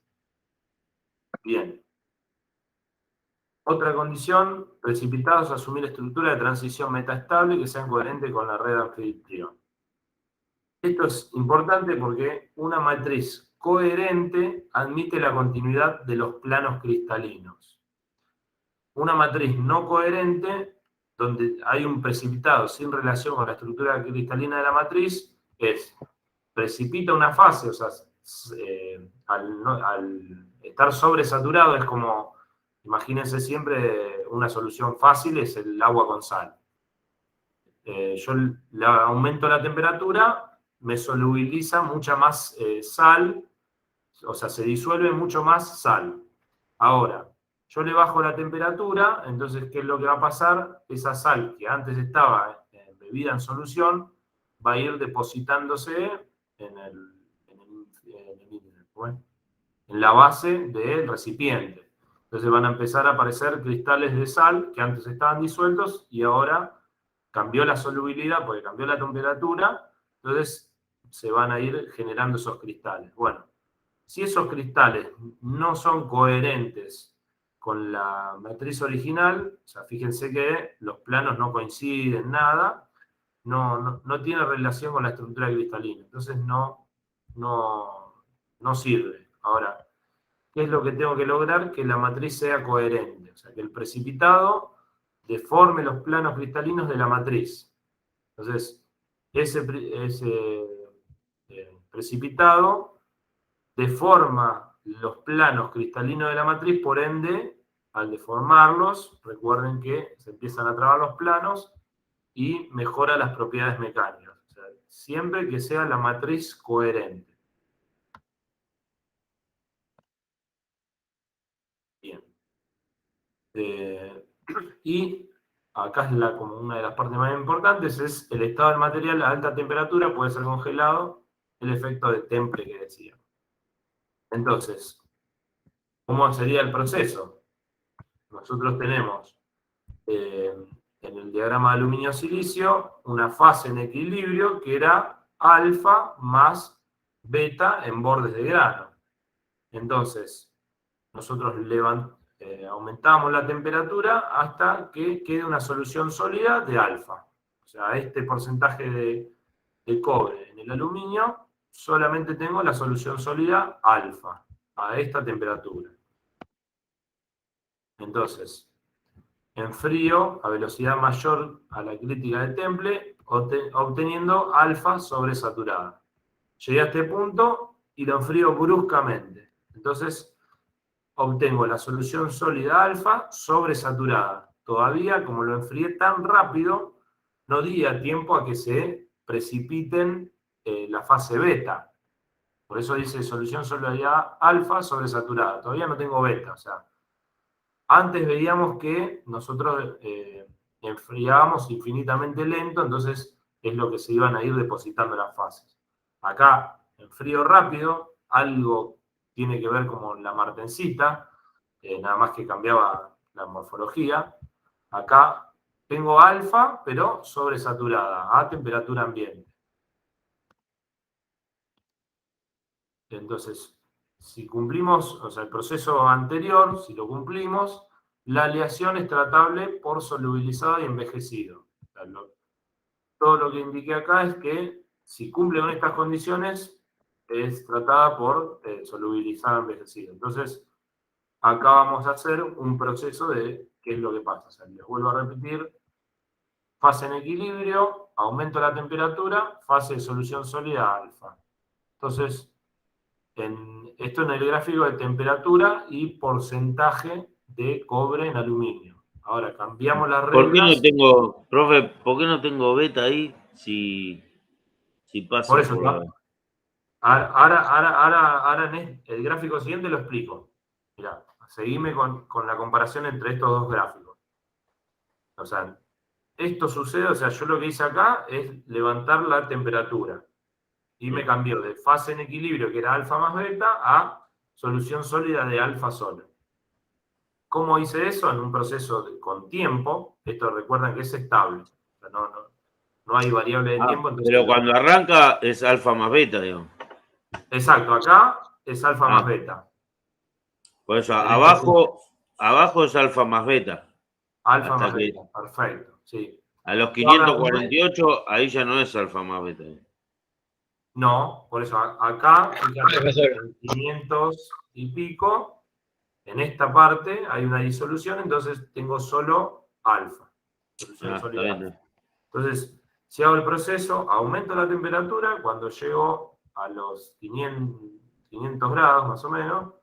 Bien. Otra condición, precipitados a asumir estructura de transición metaestable que sean coherentes con la red anfitrión. Esto es importante porque una matriz coherente admite la continuidad de los planos cristalinos. Una matriz no coherente, donde hay un precipitado sin relación con la estructura cristalina de la matriz, precipita una fase, o sea, al estar sobresaturado es como... Imagínense siempre una solución fácil es el agua con sal. yo aumento la temperatura, me solubiliza mucha más sal, o sea, se disuelve mucho más sal. Ahora, yo le bajo la temperatura, entonces, ¿qué es lo que va a pasar? Esa sal que antes estaba bebida en solución, va a ir depositándose en la base del recipiente. Entonces van a empezar a aparecer cristales de sal que antes estaban disueltos y ahora cambió la solubilidad porque cambió la temperatura, entonces se van a ir generando esos cristales. Bueno, si esos cristales no son coherentes con la matriz original, o sea, fíjense que los planos no coinciden, nada, no tiene relación con la estructura cristalina, entonces no sirve. Ahora, ¿qué es lo que tengo que lograr? Que la matriz sea coherente, o sea, que el precipitado deforme los planos cristalinos de la matriz. Entonces, ese precipitado deforma los planos cristalinos de la matriz, por ende, al deformarlos, recuerden que se empiezan a trabar los planos y mejora las propiedades mecánicas. O sea, siempre que sea la matriz coherente. Bien. Y acá es como una de las partes más importantes, es el estado del material a alta temperatura, puede ser congelado, el efecto de Temple que decía. Entonces, ¿cómo sería el proceso? Nosotros tenemos en el diagrama de aluminio-silicio una fase en equilibrio que era alfa más beta en bordes de grano. Entonces, nosotros aumentamos la temperatura hasta que quede una solución sólida de alfa. O sea, este porcentaje de cobre en el aluminio, solamente tengo la solución sólida alfa a esta temperatura. Entonces, enfrío a velocidad mayor a la crítica de Temple, obteniendo alfa sobresaturada. Llegué a este punto y lo enfrío bruscamente. Entonces, obtengo la solución sólida alfa sobresaturada. Todavía, como lo enfrié tan rápido, no di a tiempo a que se precipiten la fase beta. Por eso dice solución sólida alfa sobresaturada. Todavía no tengo beta. O sea, antes veíamos que nosotros enfriábamos infinitamente lento, entonces es lo que se iban a ir depositando las fases. Acá, enfrío rápido, algo tiene que ver como la martensita, nada más que cambiaba la morfología. Acá tengo alfa, pero sobresaturada, a temperatura ambiente. Entonces, si cumplimos, o sea, el proceso anterior, si lo cumplimos, la aleación es tratable por solubilizado y envejecido. O sea, todo lo que indiqué acá es que si cumple con estas condiciones, es tratada por solubilizado envejecido. Entonces, acá vamos a hacer un proceso de qué es lo que pasa. O sea, les vuelvo a repetir, fase en equilibrio, aumento la temperatura, fase de solución sólida alfa. Entonces, esto en el gráfico de temperatura y porcentaje de cobre en aluminio. Ahora, cambiamos las reglas. ¿Por qué no tengo, profe, por qué no tengo beta ahí si pasa por eso, por ahora en el gráfico siguiente lo explico. Mirá, seguime con la comparación entre estos dos gráficos. O sea, esto sucede, o sea, yo lo que hice acá es levantar la temperatura. Y me cambió de fase en equilibrio, que era alfa más beta, a solución sólida de alfa solo. ¿Cómo hice eso? En un proceso con tiempo. Esto recuerdan que es estable. O sea, no hay variable de tiempo. Entonces, pero cuando arranca es alfa más beta, digamos. Exacto, acá es alfa más beta. Por eso, abajo es alfa más beta. Alfa Hasta más que beta, perfecto. Sí. a los 548, ahí ya no es alfa más beta. No, por eso acá, fíjate, en 500 y pico, en esta parte hay una disolución, entonces tengo solo alfa. Solución sólida alfa. Entonces, si hago el proceso, aumento la temperatura, cuando llego a los 500 grados más o menos,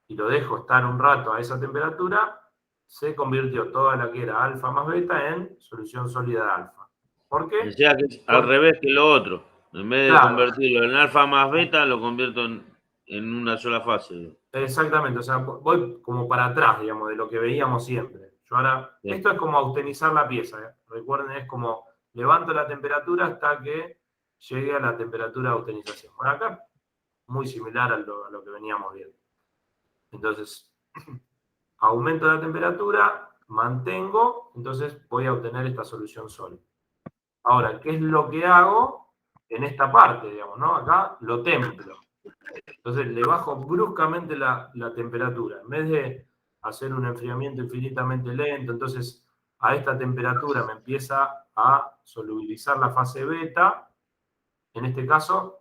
y lo dejo estar un rato a esa temperatura, se convirtió toda la que era alfa más beta en solución sólida de alfa. ¿Por O qué? sea que es al revés que lo otro. En vez de Claro. convertirlo en alfa más beta, lo convierto en una sola fase. Exactamente, o sea, voy como para atrás, digamos, de lo que veíamos siempre. Yo ahora, Sí. esto es como austenizar la pieza, ¿eh? Recuerden, es como levanto la temperatura hasta que llegue a la temperatura de austenización. Por acá, muy similar a lo que veníamos viendo. Entonces, aumento la temperatura, mantengo, entonces voy a obtener esta solución sólida. Ahora, ¿qué es lo que hago en esta parte, digamos, ¿no? Acá lo templo. Entonces le bajo bruscamente la temperatura. En vez de hacer un enfriamiento infinitamente lento, entonces a esta temperatura me empieza a solubilizar la fase beta. En este caso,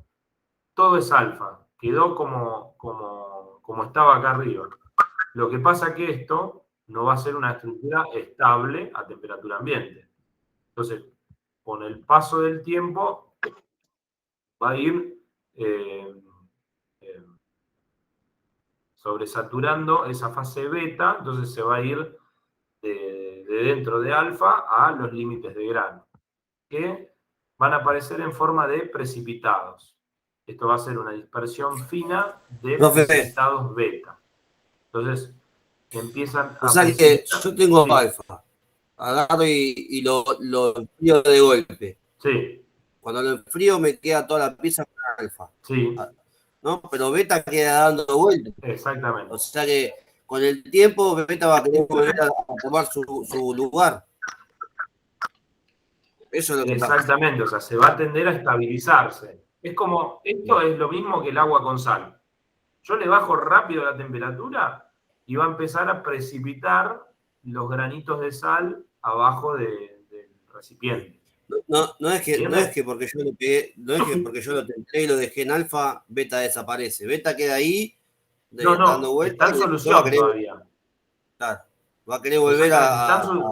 todo es alfa. Quedó como estaba acá arriba. Lo que pasa es que esto no va a ser una estructura estable a temperatura ambiente. Entonces, con el paso del tiempo, va a ir sobresaturando esa fase beta, entonces se va a ir de dentro de alfa a los límites de grano, que van a aparecer en forma de precipitados. Esto va a ser una dispersión fina de Profe. precipitados beta. Entonces, empiezan O a sea que precipitar. yo tengo Sí, alfa. Agarro y lo enfrío de golpe. sí, Cuando lo enfrío me queda toda la pieza con alfa. sí, ¿No? Pero beta queda dando vueltas. exactamente. O sea que con el tiempo beta va a querer volver a tomar su lugar. Eso es lo que pasa. Exactamente, o sea, se va a tender a estabilizarse. Es como, esto es lo mismo que el agua con sal. Yo le bajo rápido la temperatura y va a empezar a precipitar los granitos de sal abajo del recipiente. No es que porque yo lo pegué, no es que porque yo lo templé y lo dejé en alfa, beta desaparece. Beta queda ahí No, dando no, está vueltas en y solución va a querer, todavía. claro, va a querer volver Exactamente,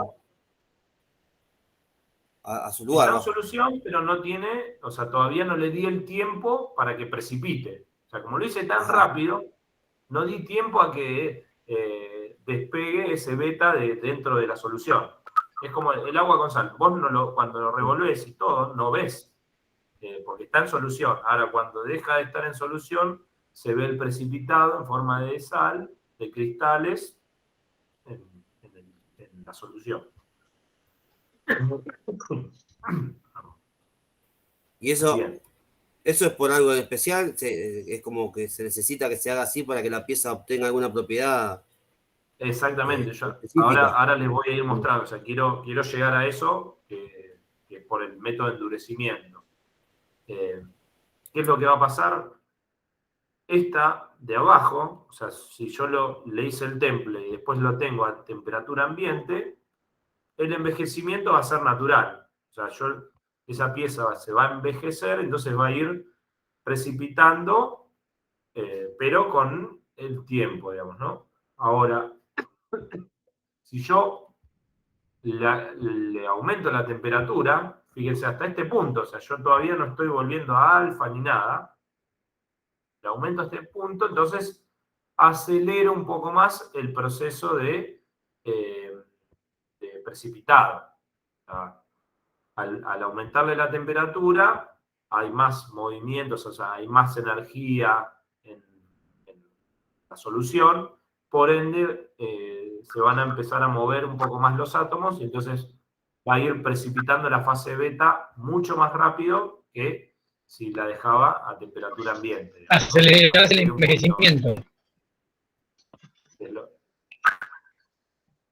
a su lugar. está en ¿No? solución, pero no tiene, o sea, todavía no le di el tiempo para que precipite. O sea, como lo hice tan rápido, no di tiempo a que despegue ese beta de dentro de la solución. Es como el agua con sal. Vos cuando lo revolvés y todo, no ves, porque está en solución. Ahora, cuando deja de estar en solución, se ve el precipitado en forma de sal, de cristales, en la solución. Y eso Bien. es por algo en especial, es como que se necesita que se haga así para que la pieza obtenga alguna propiedad. Exactamente, yo específica. ahora les voy a ir mostrando, o sea, quiero llegar a eso, que por el método de endurecimiento. ¿Qué es lo que va a pasar? Esta de abajo, o sea, si yo le hice el temple y después lo tengo a temperatura ambiente, el envejecimiento va a ser natural. O sea, esa pieza se va a envejecer, entonces va a ir precipitando, pero con el tiempo, digamos, ¿no? Ahora, si yo le aumento la temperatura, fíjense, hasta este punto, o sea, yo todavía no estoy volviendo a alfa ni nada, le aumento a este punto, entonces acelero un poco más el proceso de precipitado. Al aumentarle la temperatura, hay más movimientos, o sea, hay más energía en la solución, por ende se van a empezar a mover un poco más los átomos y entonces va a ir precipitando la fase beta mucho más rápido que si la dejaba a temperatura ambiente. Aceleras el envejecimiento.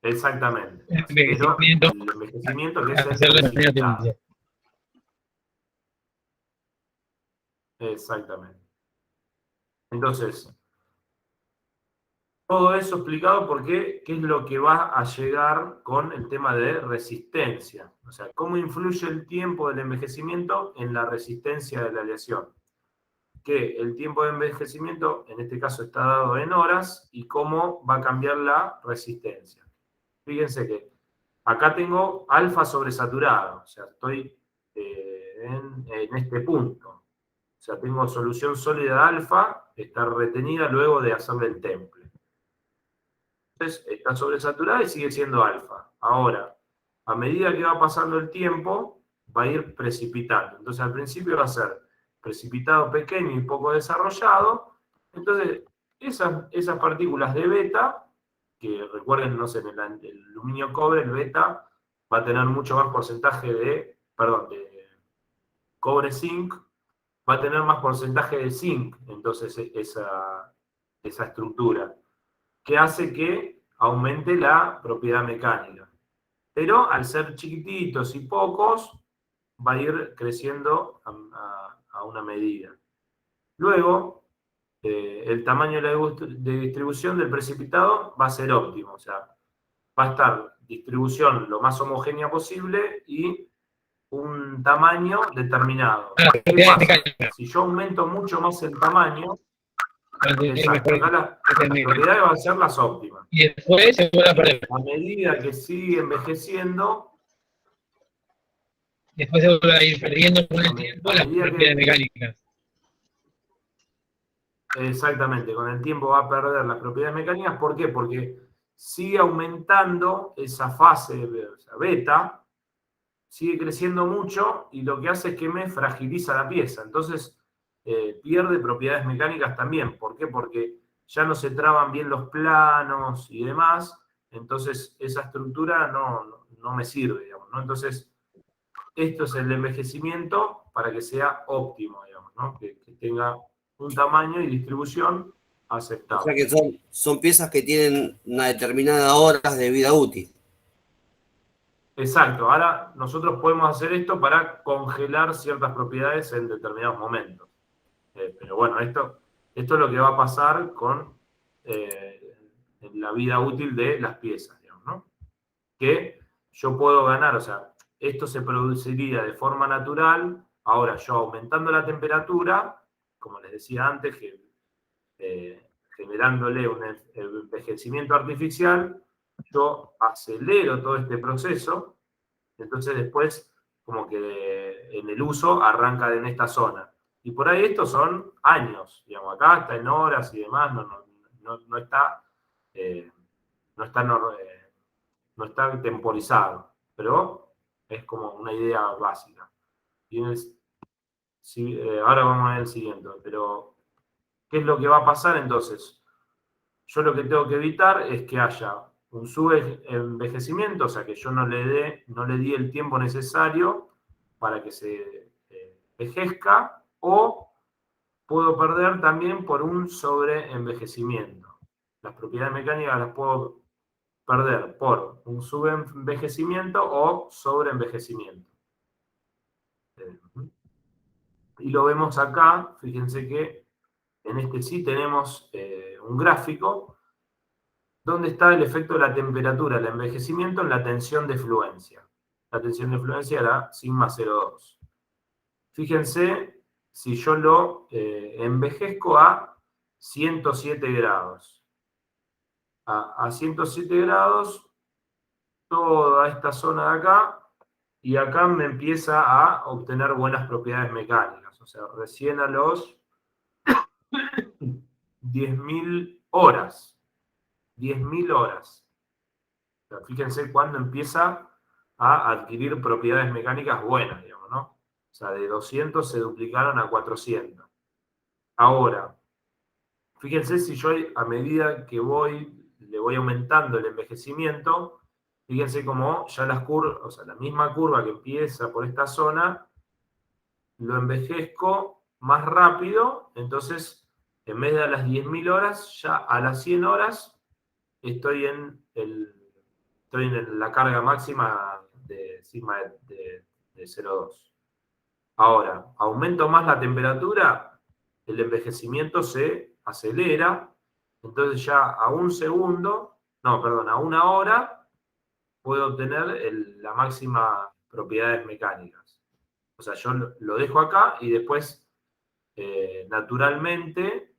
Exactamente. El envejecimiento. El envejecimiento que es el Hacerlo de manera precipitado. artificial. Exactamente. Entonces, todo eso explicado porque qué es lo que va a llegar con el tema de resistencia. O sea, cómo influye el tiempo del envejecimiento en la resistencia de la aleación. Que el tiempo de envejecimiento, en este caso, está dado en horas y cómo va a cambiar la resistencia. Fíjense que acá tengo alfa sobresaturado, o sea, estoy en este punto. O sea, tengo solución sólida alfa, está retenida luego de hacerle el temple. Entonces, está sobresaturada y sigue siendo alfa. Ahora, a medida que va pasando el tiempo, va a ir precipitando. Entonces al principio va a ser precipitado pequeño y poco desarrollado. Entonces esas partículas de beta, que recuerden, no sé, en el aluminio cobre, el beta va a tener mucho más porcentaje de cobre zinc, va a tener más porcentaje de zinc, entonces esa estructura, que hace que aumente la propiedad mecánica. Pero al ser chiquititos y pocos, va a ir creciendo a una medida. Luego, el tamaño de distribución del precipitado va a ser óptimo, o sea, va a estar distribución lo más homogénea posible y un tamaño determinado. ¿Qué pasa? Si yo aumento mucho más el tamaño, exacto, acá las propiedades van a ser las óptimas. Y después se vuelve a perder. A medida que sigue envejeciendo, Después se vuelve a ir perdiendo con el tiempo las propiedades mecánicas. Exactamente, con el tiempo va a perder las propiedades mecánicas. ¿Por qué? Porque sigue aumentando esa fase beta, sigue creciendo mucho y lo que hace es que me fragiliza la pieza. Entonces pierde propiedades mecánicas también. ¿Por qué? Porque ya no se traban bien los planos y demás, entonces esa estructura no me sirve, digamos, ¿no? Entonces, esto es el envejecimiento para que sea óptimo, digamos, ¿no? Que tenga un tamaño y distribución aceptable. O sea que son piezas que tienen una determinada horas de vida útil. Exacto, ahora nosotros podemos hacer esto para congelar ciertas propiedades en determinados momentos. Pero bueno, esto es lo que va a pasar con la vida útil de las piezas, digamos, ¿no? Que yo puedo ganar, o sea, esto se produciría de forma natural, ahora yo aumentando la temperatura, como les decía antes, generándole un envejecimiento artificial, yo acelero todo este proceso, entonces después como que en el uso arranca en esta zona. Y por ahí estos son años, digamos, acá está en horas y demás, no está temporizado, pero es como una idea básica. Ahora vamos a ver el siguiente, pero ¿qué es lo que va a pasar entonces? Yo lo que tengo que evitar es que haya un subenvejecimiento, o sea, que yo no le di el tiempo necesario para que se envejezca, o puedo perder también por un sobreenvejecimiento. Las propiedades mecánicas las puedo perder por un subenvejecimiento o sobreenvejecimiento. Y lo vemos acá, fíjense que en este sí tenemos un gráfico donde está el efecto de la temperatura, el envejecimiento en la tensión de fluencia. La tensión de fluencia era sigma 0,2. Fíjense si yo lo envejezco a 107 grados. A 107 grados, toda esta zona de acá, y acá me empieza a obtener buenas propiedades mecánicas. O sea, recién a los 10.000 horas. 10.000 horas. O sea, fíjense cuándo empieza a adquirir propiedades mecánicas buenas, digamos, ¿no? O sea, de 200 se duplicaron a 400. Ahora, fíjense si yo a medida que le voy aumentando el envejecimiento, fíjense cómo ya las curvas, o sea, la misma curva que empieza por esta zona, lo envejezco más rápido, entonces en vez de a las 10.000 horas, ya a las 100 horas estoy en la carga máxima de sigma de 0,2. Ahora, aumento más la temperatura, el envejecimiento se acelera, entonces ya a a una hora, puedo obtener la máxima propiedades mecánicas. O sea, yo lo dejo acá y después, naturalmente,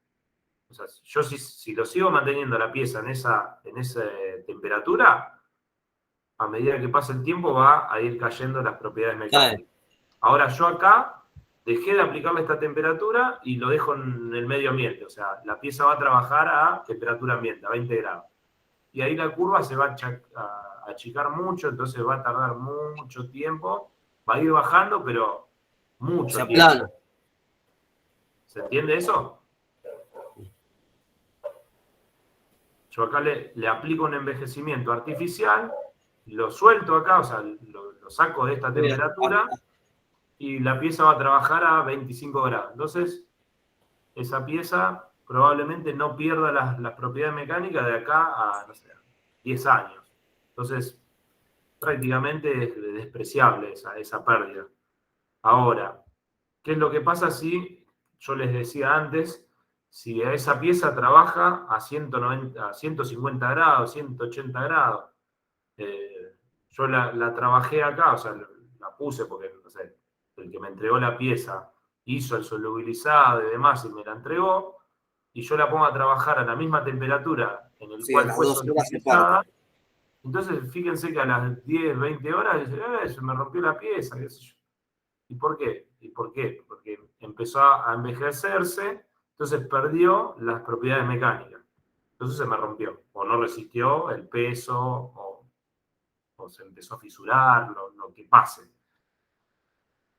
o sea, yo si lo sigo manteniendo la pieza en esa temperatura, a medida que pasa el tiempo va a ir cayendo las propiedades mecánicas. Ahora yo acá dejé de aplicarle esta temperatura y lo dejo en el medio ambiente. O sea, la pieza va a trabajar a temperatura ambiente, a 20 grados. Y ahí la curva se va a achicar mucho, entonces va a tardar mucho tiempo, va a ir bajando, pero mucho Se tiempo. aplana. ¿Se entiende eso? Yo acá le aplico un envejecimiento artificial, lo suelto acá, o sea, lo saco de esta temperatura y la pieza va a trabajar a 25 grados. Entonces, esa pieza probablemente no pierda las propiedades mecánicas de acá a, no sé, 10 años. Entonces, prácticamente es despreciable esa pérdida. Ahora, ¿qué es lo que pasa si, yo les decía antes, si esa pieza trabaja a 190, a 150 grados, 180 grados? Yo la trabajé acá, o sea, la puse porque, no sé, el que me entregó la pieza hizo el solubilizado y demás y me la entregó, y yo la pongo a trabajar a la misma temperatura en el Sí, a cual las fue 2 horas se parte. solubilizada. Entonces, fíjense que a las 10, 20 horas, se me rompió la pieza, qué sé yo. ¿Y por qué? Porque empezó a envejecerse, entonces perdió las propiedades mecánicas. Entonces se me rompió, o no resistió el peso, o se empezó a fisurar, lo que pase.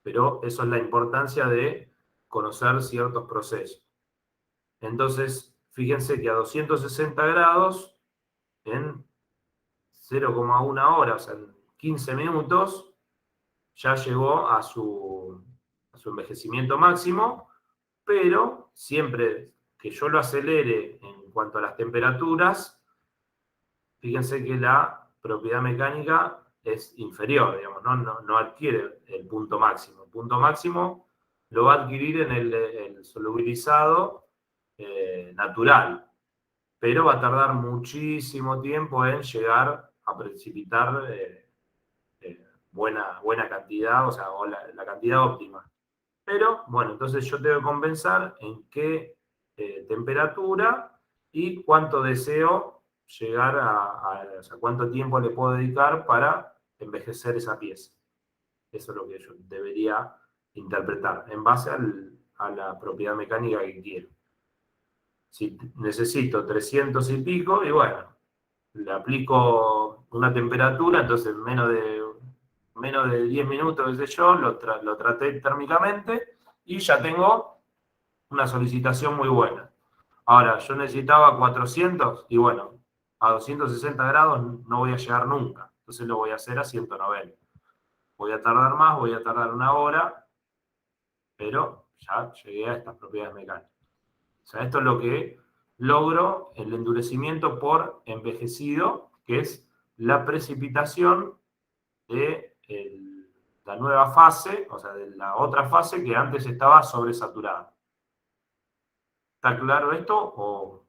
Pero eso es la importancia de conocer ciertos procesos. Entonces, fíjense que a 260 grados, en 0,1 hora, o sea, en 15 minutos, ya llegó a su envejecimiento máximo, pero siempre que yo lo acelere en cuanto a las temperaturas, fíjense que la propiedad mecánica es inferior, digamos, no adquiere el punto máximo. El punto máximo lo va a adquirir en el solubilizado natural, pero va a tardar muchísimo tiempo en llegar a precipitar buena cantidad, o sea, o la cantidad óptima. Pero, bueno, entonces yo tengo que compensar en qué temperatura y cuánto deseo llegar o sea, cuánto tiempo le puedo dedicar para envejecer esa pieza. Eso es lo que yo debería interpretar en base a la propiedad mecánica que quiero. Si necesito 300 y pico, y bueno, le aplico una temperatura, entonces menos de 10 minutos, qué sé yo, lo traté térmicamente y ya tengo una solicitación muy buena. Ahora, yo necesitaba 400 y bueno, a 260 grados no voy a llegar nunca. Entonces lo voy a hacer a 190. Voy a tardar más, voy a tardar una hora, pero ya llegué a estas propiedades mecánicas. O sea, esto es lo que logro el endurecimiento por envejecido, que es la precipitación de la nueva fase, o sea, de la otra fase que antes estaba sobresaturada. ¿Está claro esto? ¿O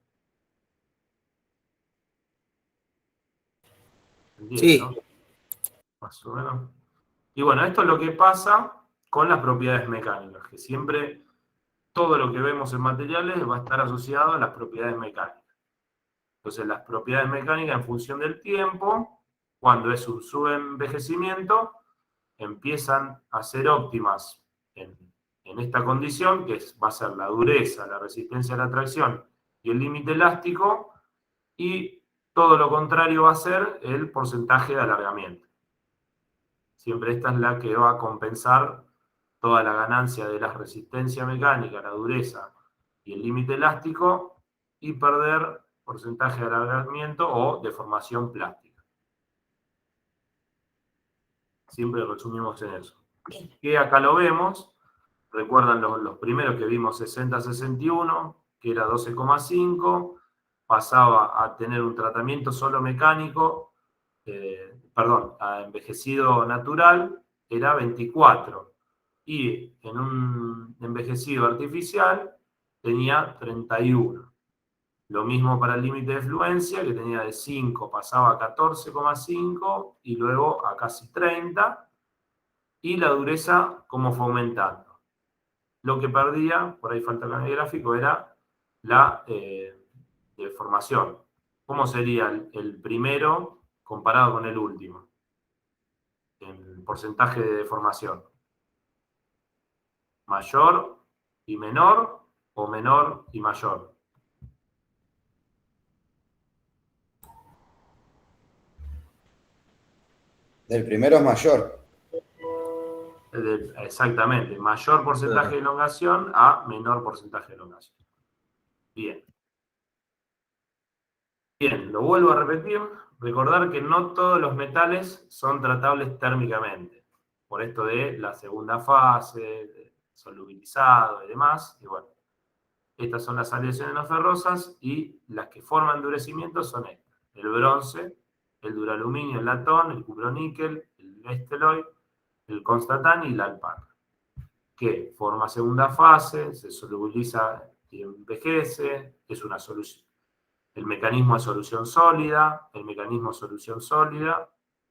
entiende, Sí. no? Más o menos. Y bueno, esto es lo que pasa con las propiedades mecánicas, que siempre todo lo que vemos en materiales va a estar asociado a las propiedades mecánicas. Entonces, las propiedades mecánicas en función del tiempo, cuando es un subenvejecimiento, empiezan a ser óptimas en esta condición, que va a ser la dureza, la resistencia a la tracción y el límite elástico, y todo lo contrario va a ser el porcentaje de alargamiento. Siempre esta es la que va a compensar toda la ganancia de la resistencia mecánica, la dureza y el límite elástico, y perder porcentaje de alargamiento o deformación plástica. Siempre resumimos en eso. Que acá lo vemos, recuerdan los primeros que vimos 60-61, que era 12,5, pasaba a tener un tratamiento solo mecánico, a envejecido natural, era 24, y en un envejecido artificial tenía 31. Lo mismo para el límite de fluencia, que tenía de 5, pasaba a 14,5 y luego a casi 30, y la dureza como fue aumentando. Lo que perdía, por ahí falta acá en el gráfico, era la deformación. ¿Cómo sería el primero comparado con el último? El porcentaje de deformación. ¿Mayor y menor o menor y mayor? El primero es mayor. Exactamente, mayor porcentaje de elongación a menor porcentaje de elongación. Bien. Bien, lo vuelvo a repetir. Recordar que no todos los metales son tratables térmicamente. Por esto de la segunda fase, de solubilizado y demás. Y bueno, estas son las aleaciones no ferrosas y las que forman endurecimiento son estas. El bronce, el duraluminio, el latón, el cuproníquel, el esteloy, el constatán y la alpana. Que forma segunda fase, se solubiliza y envejece, es una solución. El mecanismo de solución sólida,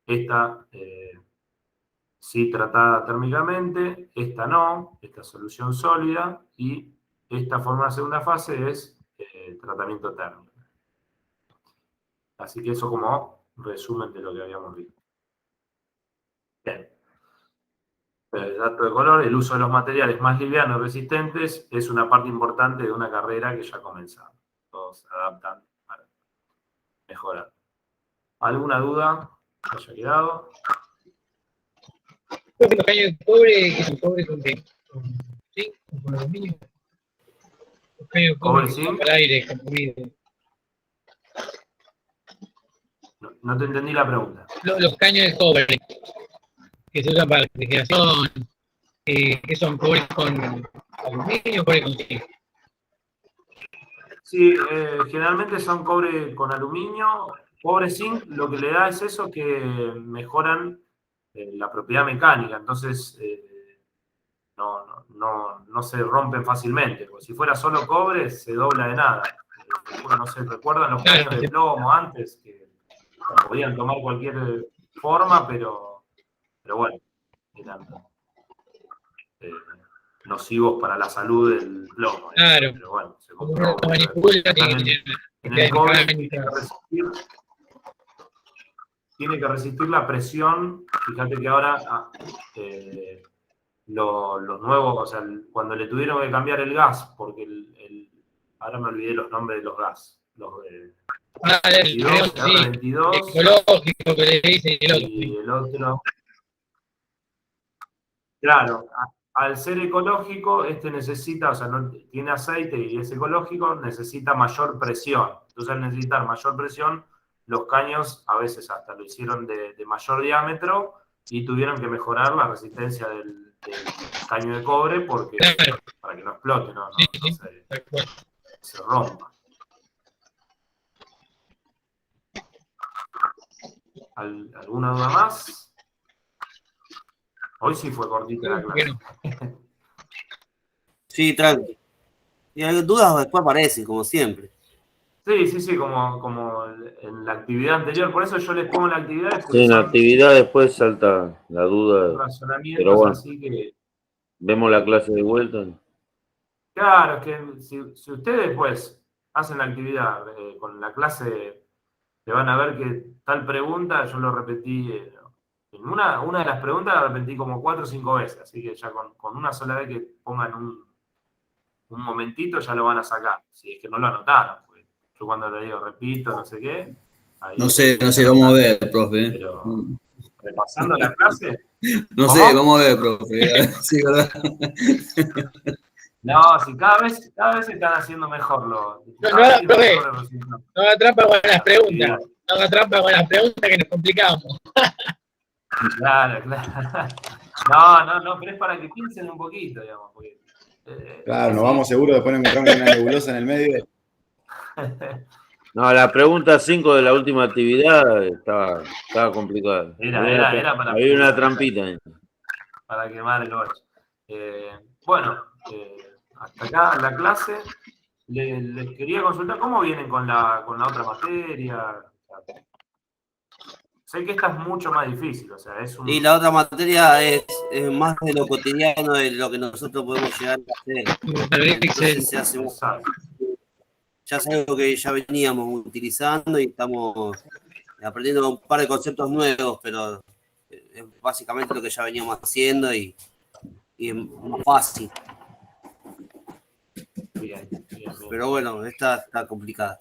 esta sí tratada térmicamente, esta no, esta solución sólida, y esta forma de segunda fase es tratamiento térmico. Así que eso como resumen de lo que habíamos visto. Bien. El dato de color, el uso de los materiales más livianos y resistentes es una parte importante de una carrera que ya ha comenzado. Todos se adaptan para mejorar. ¿Alguna duda que haya quedado? Creo que los caños de cobre, que son cobre con qué? ¿Con zinc o con aluminio? Los caños de cobre que son para aire, comprimido. No te entendí la pregunta. Los caños de cobre que se usan para refrigeración, que son cobre con aluminio o cobre con zinc. Sí, generalmente son cobre con aluminio. Cobre zinc lo que le da es eso, que mejoran la propiedad mecánica, entonces no se rompen fácilmente. Porque si fuera solo cobre, se dobla de nada. No se recuerdan los caños de plomo antes, que podían tomar cualquier forma, pero bueno, eran nocivos para la salud del plomo. Claro. Pero bueno, se Como comprobó. una manipula En el cobre tiene que resistir la presión. Fíjate que ahora los nuevos, o sea, cuando le tuvieron que cambiar el gas, porque ahora me olvidé los nombres de los gas. Los de el R22, ecológico que le dicen y el otro. Claro, al ser ecológico, este necesita, o sea, no tiene aceite y es ecológico, necesita mayor presión. Entonces, al necesitar mayor presión, los caños a veces hasta lo hicieron de mayor diámetro y tuvieron que mejorar la resistencia del caño de cobre porque, para que no explote, no se rompa. ¿Alguna duda más? Hoy sí fue cortita la clase. Sí, tranqui. Y hay dudas después aparecen, como siempre. Sí, como en la actividad anterior. Por eso yo les pongo la actividad. Sí, en la actividad después salta la duda. Pero bueno, así que, vemos la clase de vuelta. claro, es que si ustedes después hacen la actividad con la clase, te van a ver que tal pregunta, yo lo repetí, en una de las preguntas la repetí como 4 o 5 veces, así que ya con una sola vez que pongan un momentito ya lo van a sacar, si es que no lo anotaron. Yo cuando le digo repito, no sé qué. No sé, vamos a ver, profe. Pero, repasando la clase. No ¿cómo? sé, vamos a ver, profe. Sí, ¿verdad? No, si cada vez se están haciendo mejor No haga trampa con las preguntas. No haga trampa con las preguntas que nos complicamos. Claro. No, pero es para que piensen un poquito, digamos. Porque, claro, nos vamos seguro, después nos encontramos una nebulosa en el medio. No, la pregunta 5 de la última actividad estaba complicada. Era para... Había una trampita ahí. Para quemar el 8. Bueno, hasta acá la clase. Les quería consultar cómo vienen con la otra materia. Sé que esta es mucho más difícil, o sea, es un... Y la otra materia es más de lo cotidiano, de lo que nosotros podemos llegar a hacer. Entonces se hace ya es algo que ya veníamos utilizando y estamos aprendiendo un par de conceptos nuevos, pero es básicamente lo que ya veníamos haciendo y es más fácil. Bien. Pero bueno, esta está complicada.